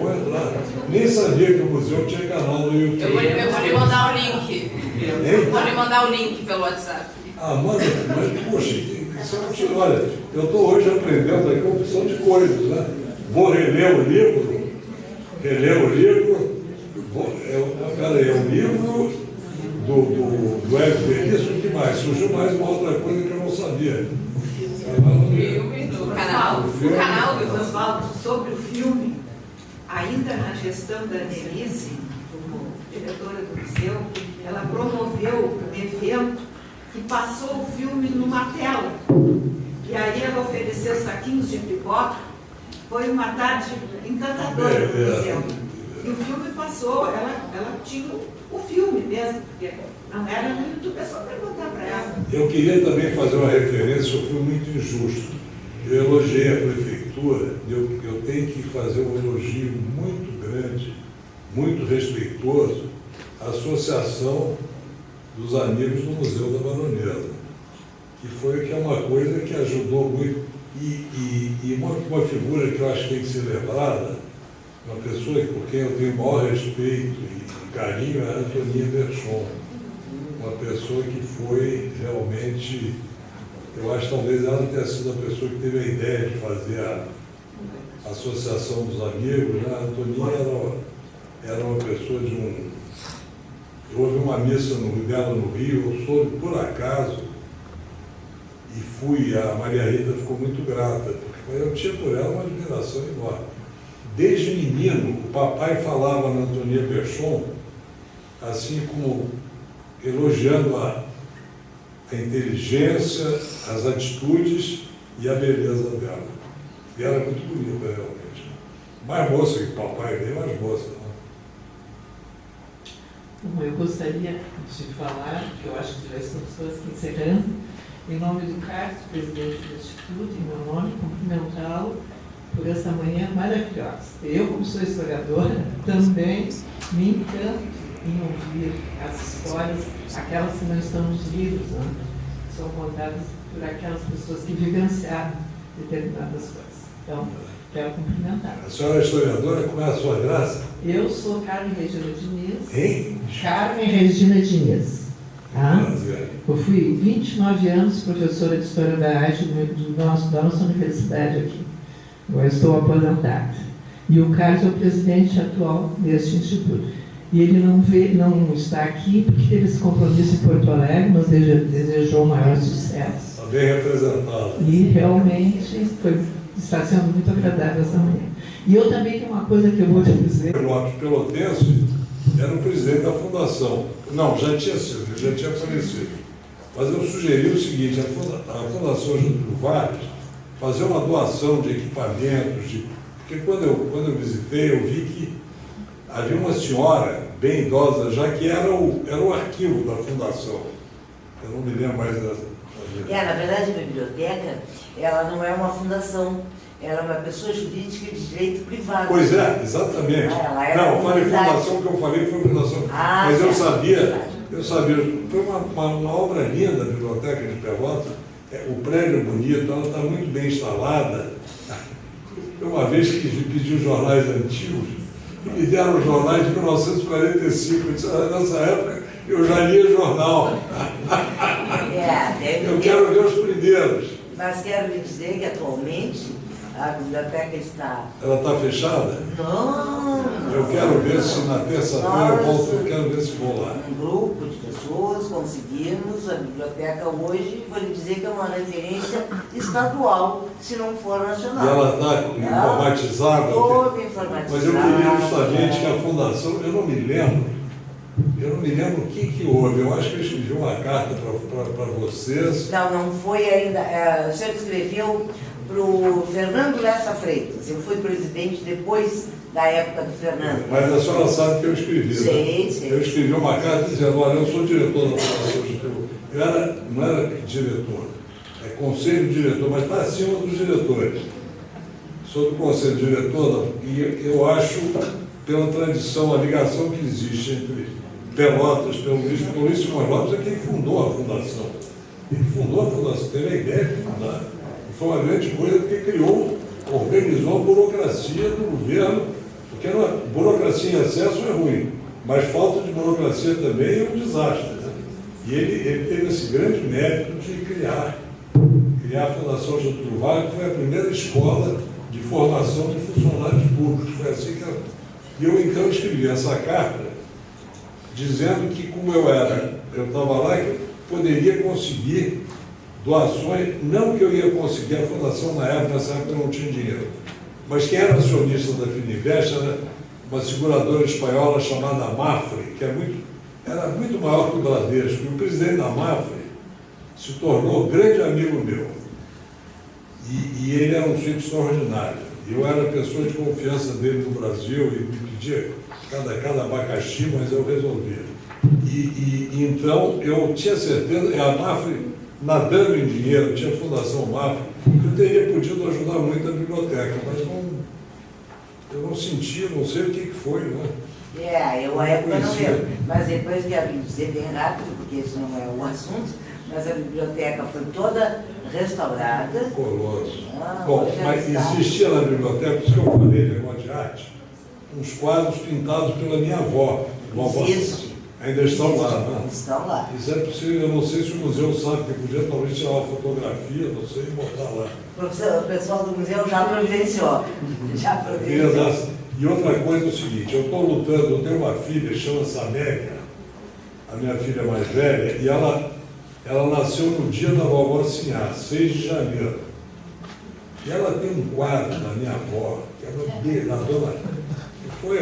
vou entrar. Nem sabia que o museu tinha canal no YouTube. Eu vou lhe mandar o link. Vou lhe mandar o link pelo WhatsApp. Ah, manda, mas poxa, olha, eu estou hoje aprendendo aqui uma opção de coisas, né? Vou reler o livro, é o livro do Hélio Veríssimo, o que mais? Surgiu mais uma outra coisa que eu não sabia. O canal do Oswaldo sobre o filme, ainda na gestão da Denise, como diretora do museu, ela promoveu um evento que passou o filme numa tela. E aí ela ofereceu saquinhos de pipoca. Foi uma tarde encantadora no museu. E o filme passou, ela tinha o filme mesmo, porque não era no YouTube, é só perguntar para ela. Eu queria também fazer uma referência ao filme muito injusto. Eu elogiei a prefeitura, eu tenho que fazer um elogio muito grande, muito respeitoso, à Associação dos Amigos do Museu da Baronesa, que é uma coisa que ajudou muito, e uma figura que eu acho que tem que ser lembrada, uma pessoa por quem eu tenho o maior respeito e carinho, é a Antonia Berchon, uma pessoa que foi realmente, eu acho que talvez ela tenha sido a pessoa que teve a ideia de fazer a Associação dos Amigos, né? A Antonia era uma pessoa de um... Houve uma missa dela no Rio, eu soube por acaso, e fui, a Maria Rita ficou muito grata, porque eu tinha por ela uma admiração enorme. Desde menino, o papai falava na Antonia Berchon, assim como elogiando a inteligência, as atitudes e a beleza dela. E era muito bonita, realmente. Mais moça que o papai, bem mais moça. Bom, eu gostaria de falar, que eu acho que já estamos quase encerrando, em nome do Carlos, presidente do Instituto, em meu nome, cumprimentá-lo por essa manhã maravilhosa. Eu, como sou historiadora, também me encanto em ouvir as histórias, aquelas que não estão nos livros, né? São contadas por aquelas pessoas que vivenciaram determinadas coisas. Então, quero cumprimentar. A senhora é historiadora, qual é a sua graça? Eu sou Carmen Regina Diniz. Hein? Carmen Regina Diniz. Tá? Prazer. Eu fui 29 anos professora de História da Arte da nossa universidade aqui. Agora estou aposentada. E o Carlos é o presidente atual deste instituto. E ele não está aqui porque teve esse compromisso em Porto Alegre, mas desejou maior sucesso. Está bem representado. E realmente está sendo muito agradável essa manhã. E eu também tenho uma coisa que eu vou te dizer. O Lopes Pelotense era o presidente da fundação. Não, já tinha sido, já tinha falecido. Mas eu sugeri o seguinte, a Fundação Getúlio Vargas fazer uma doação de equipamentos, porque quando eu visitei, eu vi que havia uma senhora bem idosa, já que era o arquivo da fundação. Eu não me lembro mais dessa. Na verdade, a biblioteca, ela não é uma fundação, ela é uma pessoa jurídica de direito privado. Pois é, exatamente. Não, eu falei fundação, o que eu falei foi fundação. Mas eu sabia, foi uma obra linda a Biblioteca de Pelotas, o prédio é bonito, ela está muito bem instalada. Eu uma vez que pedi jornais antigos, e me deram os jornais de 1945, eu disse, nessa época eu já lia jornal. Eu quero ver os primeiros. Mas quero lhe dizer que atualmente a biblioteca está... Ela está fechada? Não. Eu quero ver se na terça-feira eu volto, eu quero ver se vou lá. Um grupo de pessoas conseguimos a biblioteca hoje, vou lhe dizer que é uma referência estadual, se não for nacional. E ela está informatizada? Toda informatizada. Mas eu queria justamente que a fundação, eu não me lembro o que houve. Eu acho que eu escrevi uma carta para vocês. Não foi ainda. O senhor escreveu para o Fernando Lessa Freitas. Eu fui presidente depois da época do Fernando. Mas a senhora sabe que eu escrevi, Sei. Eu escrevi uma carta dizendo, olha, eu sou diretor da Fundação Getúlio. Não era diretor, é conselho diretor, mas está acima dos diretores. Sou do conselho diretor, e eu acho, pela tradição, a ligação que existe entre Pelotas, pelo Luiz Simões Lopes, é quem fundou a fundação. Ele fundou a fundação, teve a ideia de fundar. E foi uma grande coisa porque organizou a burocracia do governo, porque burocracia em excesso é ruim, mas falta de burocracia também é um desastre. Né? E ele teve esse grande mérito de criar a Fundação Getúlio Vargas, que foi a primeira escola de formação de funcionários públicos. Foi assim que eu então escrevi essa carta, dizendo que como eu estava lá, que eu poderia conseguir doações, não que eu ia conseguir a fundação na época, nessa época eu não tinha dinheiro, mas quem era acionista da Fininvest era uma seguradora espanhola chamada Mafre, que era muito maior que o Bradesco, e o presidente da Mafre se tornou grande amigo meu, e ele era um sujeito extraordinário. Eu era a pessoa de confiança dele no Brasil e me pedia cada abacaxi, mas eu resolvia. E então eu tinha certeza, a Mafre nadando em dinheiro, tinha a Fundação Mafre, que eu teria podido ajudar muito a biblioteca, mas eu não senti, não sei o que foi, né? Eu a época não lembro, mas depois quero lhe dizer bem rápido, porque isso não é o assunto, mas a biblioteca foi toda restaurada. Colosso. Bom, mas existia na biblioteca, por isso que eu falei, negócio de arte, uns quadros pintados pela minha avó. Isso. Ainda estão lá, né? Estão lá. Isso é possível, eu não sei se o museu sabe, que podia talvez tirar uma fotografia, não sei, e botar lá. O pessoal do museu já providenciou. E outra coisa é o seguinte, eu estou lutando, eu tenho uma filha, chama-se Amélia, a minha filha mais velha, e ela nasceu no dia da vovó Sinhá, 6 de janeiro. E ela tem um quadro da minha avó, que é da dona, que foi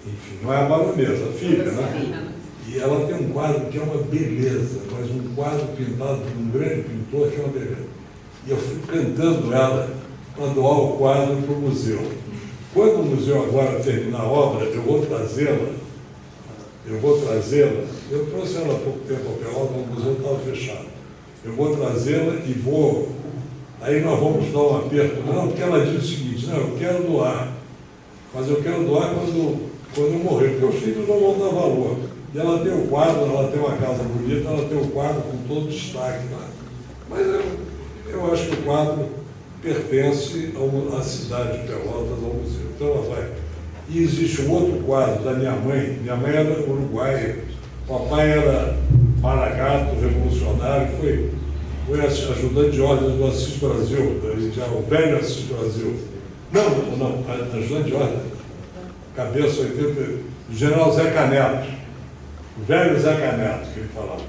enfim, não é a baronesa, a filha, né? E ela tem um quadro que é uma beleza, mas um quadro pintado por um grande pintor que é uma beleza. E eu fui cantando ela para doar o quadro para o museu. Quando o museu agora terminar a obra, eu vou trazê-la. Eu trouxe ela há pouco tempo ao Pelotas, mas o museu estava fechado. Eu vou trazê-la e vou. Aí nós vamos dar um aperto. Não, porque ela diz o seguinte, não, eu quero doar. Mas eu quero doar quando eu morrer, porque os filhos não vão dar valor. E ela tem o quadro, ela tem uma casa bonita, ela tem o quadro com todo destaque lá. Mas eu acho que o quadro pertence à cidade de Pelotas, ao museu. Então ela vai. E existe um outro quadro da minha mãe era uruguaia, Papai era maragato, revolucionário, foi ajudante de ordem do Assis Brasil, o velho Assis Brasil. Não, ajudante de ordem, cabeça 80, do general Zé Caneto, o velho Zé Caneto, que ele falava.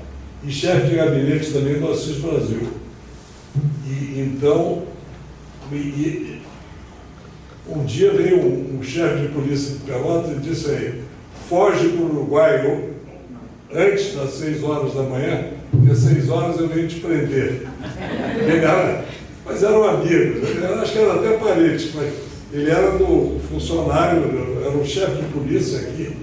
E chefe de gabinete também do Assis Brasil. E então, um dia veio um chefe de polícia de Pelotas e disse aí, foge para o Uruguai antes das 6 horas da manhã, porque às 6 horas eu venho te prender. Mas eram amigos, acho que era até parente, mas ele era do funcionário, era um chefe de polícia aqui,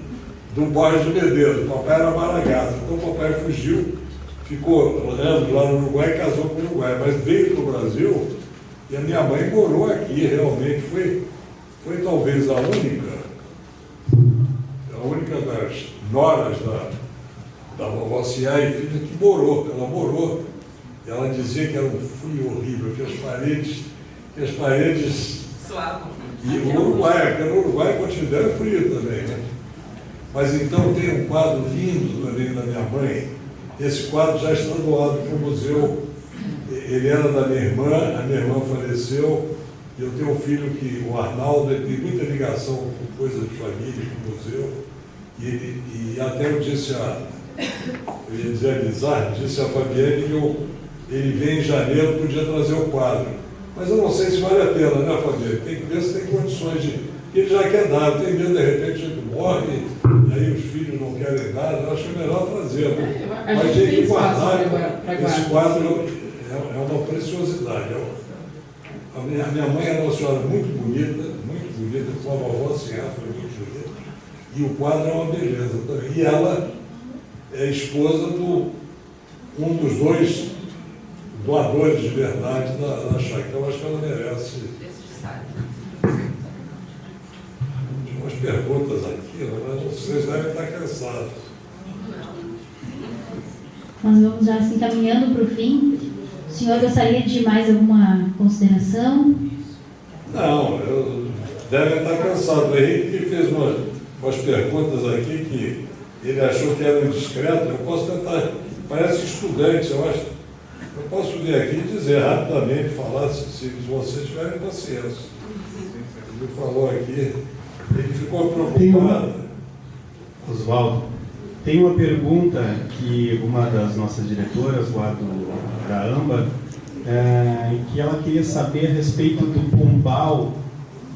do Borges de Medeiros. O papai era maragato, então o papai fugiu, ficou andando lá no Uruguai e casou com o Uruguai, mas veio para o Brasil e a minha mãe morou aqui, realmente, foi talvez a única das noras da vovó Ciá e filha que morou, ela morou. E ela dizia que era um frio horrível, que as paredes suavam. E o Uruguai, porque no Uruguai Montevidéu é frio também, né? Mas então tem um quadro lindo também da minha mãe. Esse quadro já está doado para o museu. Ele era da minha irmã, a minha irmã faleceu. E eu tenho um filho o Arnaldo, ele tem muita ligação com coisa de família, com o museu. E até eu disse eu ia dizer a Lizardo, disse a Fabiane que ele vem em janeiro, podia trazer o quadro. Mas eu não sei se vale a pena, né, Fabiane? Tem que ver se tem condições de... Ele já quer dar, eu tenho medo, de repente, ele morre, e aí os filhos não querem dar, eu acho melhor trazer. Mas tem que guardar. Esse quadro é uma preciosidade. A minha mãe era uma senhora muito bonita, com a vovó Ciá, foi muito bonita. E o quadro é uma beleza também. E ela é esposa um dos 2 doadores de verdade da chácara. Então, acho que ela merece. Tem umas perguntas aqui, mas vocês devem estar cansados. Nós vamos já se encaminhando para o fim. O senhor gostaria de mais alguma consideração? Não, devem estar cansados. O Henrique fez umas perguntas aqui que ele achou que eram indiscretas. Eu posso tentar, parece estudante, eu acho. Eu posso vir aqui e dizer rapidamente, falar se vocês tiverem paciência. Ele falou aqui, ele ficou preocupado. Oswaldo, tem uma pergunta que uma das nossas diretoras lá da AMBA, que ela queria saber a respeito do pombal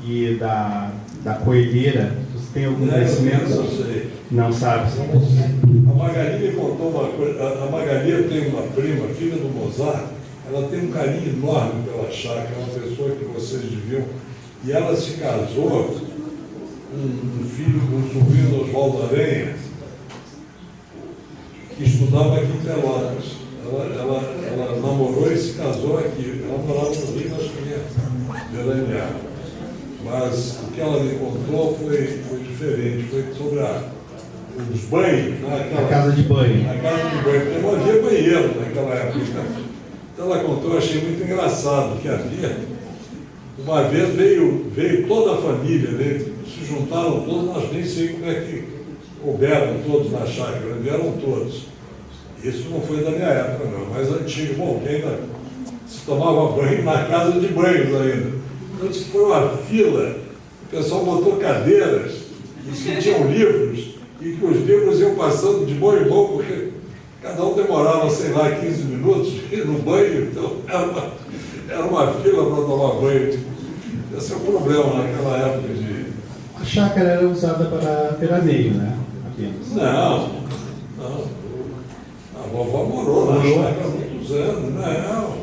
e da coelheira. Você tem algum conhecimento? Não sei. Não sabe? A Magali me contou uma coisa. A Magali tem uma prima, filha do Mozart, ela tem um carinho enorme pela chácara, é uma pessoa que vocês deviam. E ela se casou com um sobrinho do Oswaldo Aranha, que estudava aqui em Pelotas. Ela namorou e se casou aqui. Ela morava no Rio, acho que ia veranear. Mas o que ela me contou foi diferente, foi sobre os banhos. Né? A casa de banho. A casa de banho, porque não havia banheiro naquela época. Então ela contou, eu achei muito engraçado, que havia. Uma vez veio toda a família, se juntaram todos, nós nem sei como é que couberam todos na chácara, vieram todos. Isso não foi da minha época, não, mas antigo. Bom, que ainda se tomava banho na casa de banhos ainda. Então disse que foi uma fila, o pessoal botou cadeiras, e que tinham livros, e que os livros iam passando de mão em mão, porque cada um demorava, sei lá, 15 minutos no banho, então era uma fila para tomar banho. Esse é o problema naquela época de... A chácara era usada para veraneio, né? Apenas. Não. A vovó morou na chácara há muitos anos, não.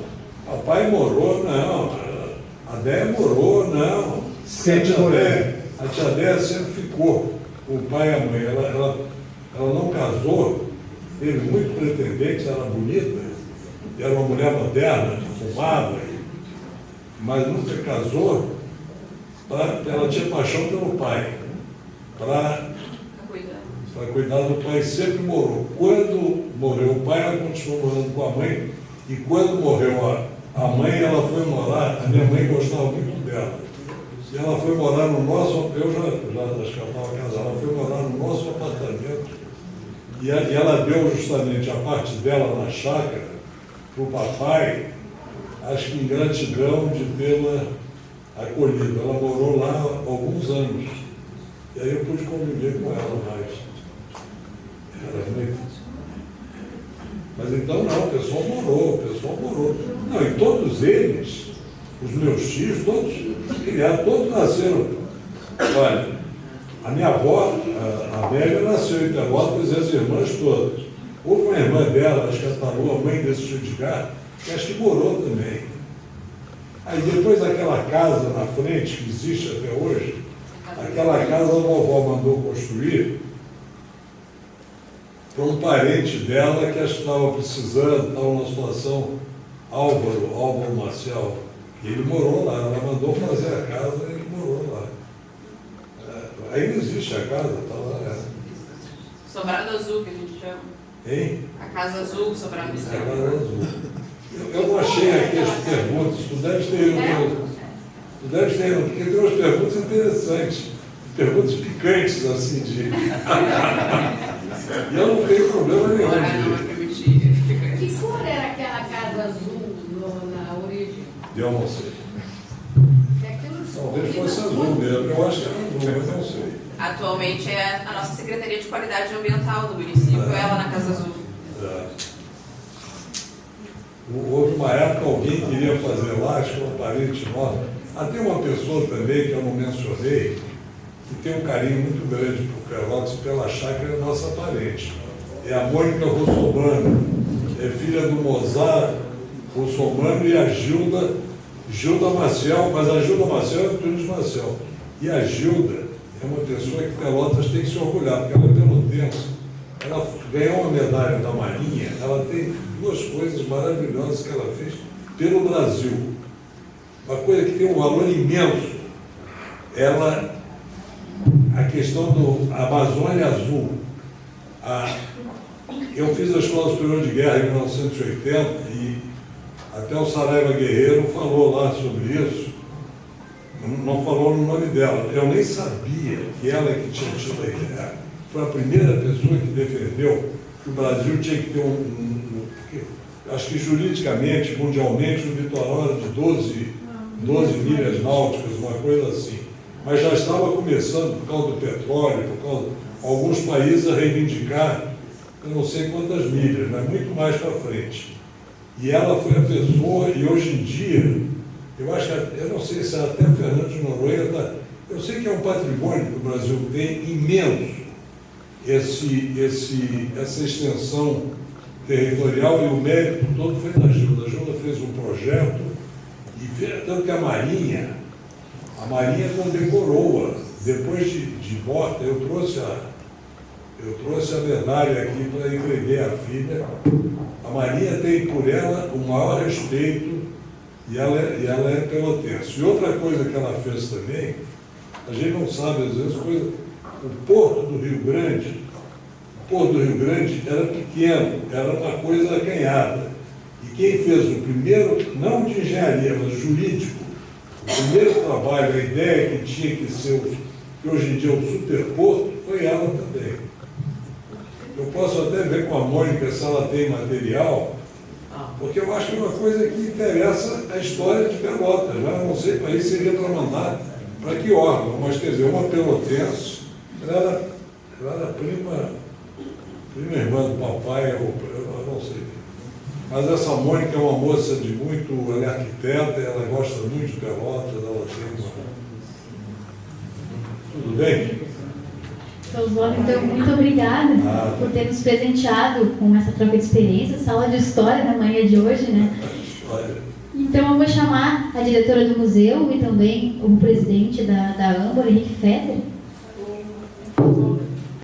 Papai morou, não. A Déia morou, não. A tia Déia sempre ficou com o pai e a mãe. Ela não casou, teve muito pretendentes, era bonita, era uma mulher moderna, fumava, mas nunca casou. Ela tinha paixão pelo pai, para cuidar do pai, sempre morou. Quando morreu o pai, ela continuou morando com a mãe, e quando morreu a mãe, ela foi morar, a minha mãe gostava muito dela, e ela foi morar no nosso, eu já acho que ela estava casada, ela foi morar no nosso apartamento, E ela deu justamente a parte dela na chácara para o papai, acho que em gratidão de tê-la acolhido. Ela morou lá há alguns anos. E aí eu pude conviver com ela mais. Era muito. Mas então não, o pessoal morou. Não, e todos eles, os meus tios, todos criados, todos nasceram. Olha, a minha avó, a velha, nasceu em Pelotas e as irmãs todas. Houve uma irmã dela, acho que a Taru, a mãe desse tio de Edgar, que acho que morou também. Aí depois daquela casa na frente, que existe até hoje, aquela casa a vovó mandou construir para um parente dela que acho que estava precisando, estava numa situação, Álvaro Marcial, e ele morou lá, ela mandou fazer a casa e ele morou lá. Ainda existe a casa, está lá. Sobrado Azul, que a gente chama. Hein? A Casa Azul, Sobrado Azul. A Casa Azul. Eu não achei aqui as perguntas, tu deves ter porque tem umas perguntas interessantes, perguntas picantes, assim, de... E eu não tenho problema nenhum. Que cor era aquela Casa Azul na origem? Eu não sei. Talvez fosse azul mesmo, eu acho que era azul, mas não sei. Atualmente é a nossa Secretaria de Qualidade Ambiental do município, ela na Casa Azul. Houve uma época alguém queria fazer lá, acho que um parente nosso, até uma pessoa também que eu não mencionei, que tem um carinho muito grande por Pelotas e pela chácara, é nossa parente. É a Mônica Russomano, é filha do Mozart Russomano e a Gilda Maciel, mas a Gilda Maciel é do Tunes Maciel. E a Gilda é uma pessoa que Pelotas tem que se orgulhar, porque ela é pelotense. Ela ganhou uma medalha da Marinha, ela tem duas coisas maravilhosas que ela fez pelo Brasil. Uma coisa que tem um valor imenso, a questão do Amazônia Azul. Eu fiz a Escola Superior de Guerra em 1980 e até o Saraiva Guerreiro falou lá sobre isso, não falou no nome dela. Eu nem sabia que ela que tinha tido a ideia. Foi a primeira pessoa que defendeu que o Brasil tinha que ter acho que juridicamente, mundialmente, um litoral era de 12 milhas náuticas, uma coisa assim. Mas já estava começando, por causa do petróleo, por causa de alguns países a reivindicar, eu não sei quantas milhas, mas muito mais para frente. E ela foi a pessoa, e hoje em dia, eu acho que, eu não sei se até o Fernando de Noronha, eu sei que é um patrimônio que o Brasil tem imenso, essa extensão territorial, e o mérito todo foi da Gilda. A Gilda fez um projeto, e tanto que a Marinha condecorou-a. Depois de morta, eu trouxe a medalha aqui para entreguei à filha. A Marinha tem por ela o maior respeito e ela é pelotense. E outra coisa que ela fez também, a gente não sabe às vezes, o Porto do Rio Grande era pequeno, era uma coisa acanhada. E quem fez o primeiro, não de engenharia, mas jurídico, o primeiro trabalho, a ideia que tinha que ser, que hoje em dia é o superporto, foi ela também. Eu posso até ver com a Mônica se ela tem material, porque eu acho que é uma coisa que interessa a história de Pelotas. Eu não sei para isso seria para mandar para que órgão, mas quer dizer, uma pelotense, ela era prima irmã do papai, eu não sei. Mas essa Mônica é uma moça de muito, ela é arquiteta, ela gosta muito de Pelotas, ela tem uma... Tudo bem? Então, muito obrigada por ter nos presenteado com essa troca de experiências, aula de história na manhã de hoje, né? Então eu vou chamar a diretora do museu e também o presidente da Âmbora, Henrique Fetter,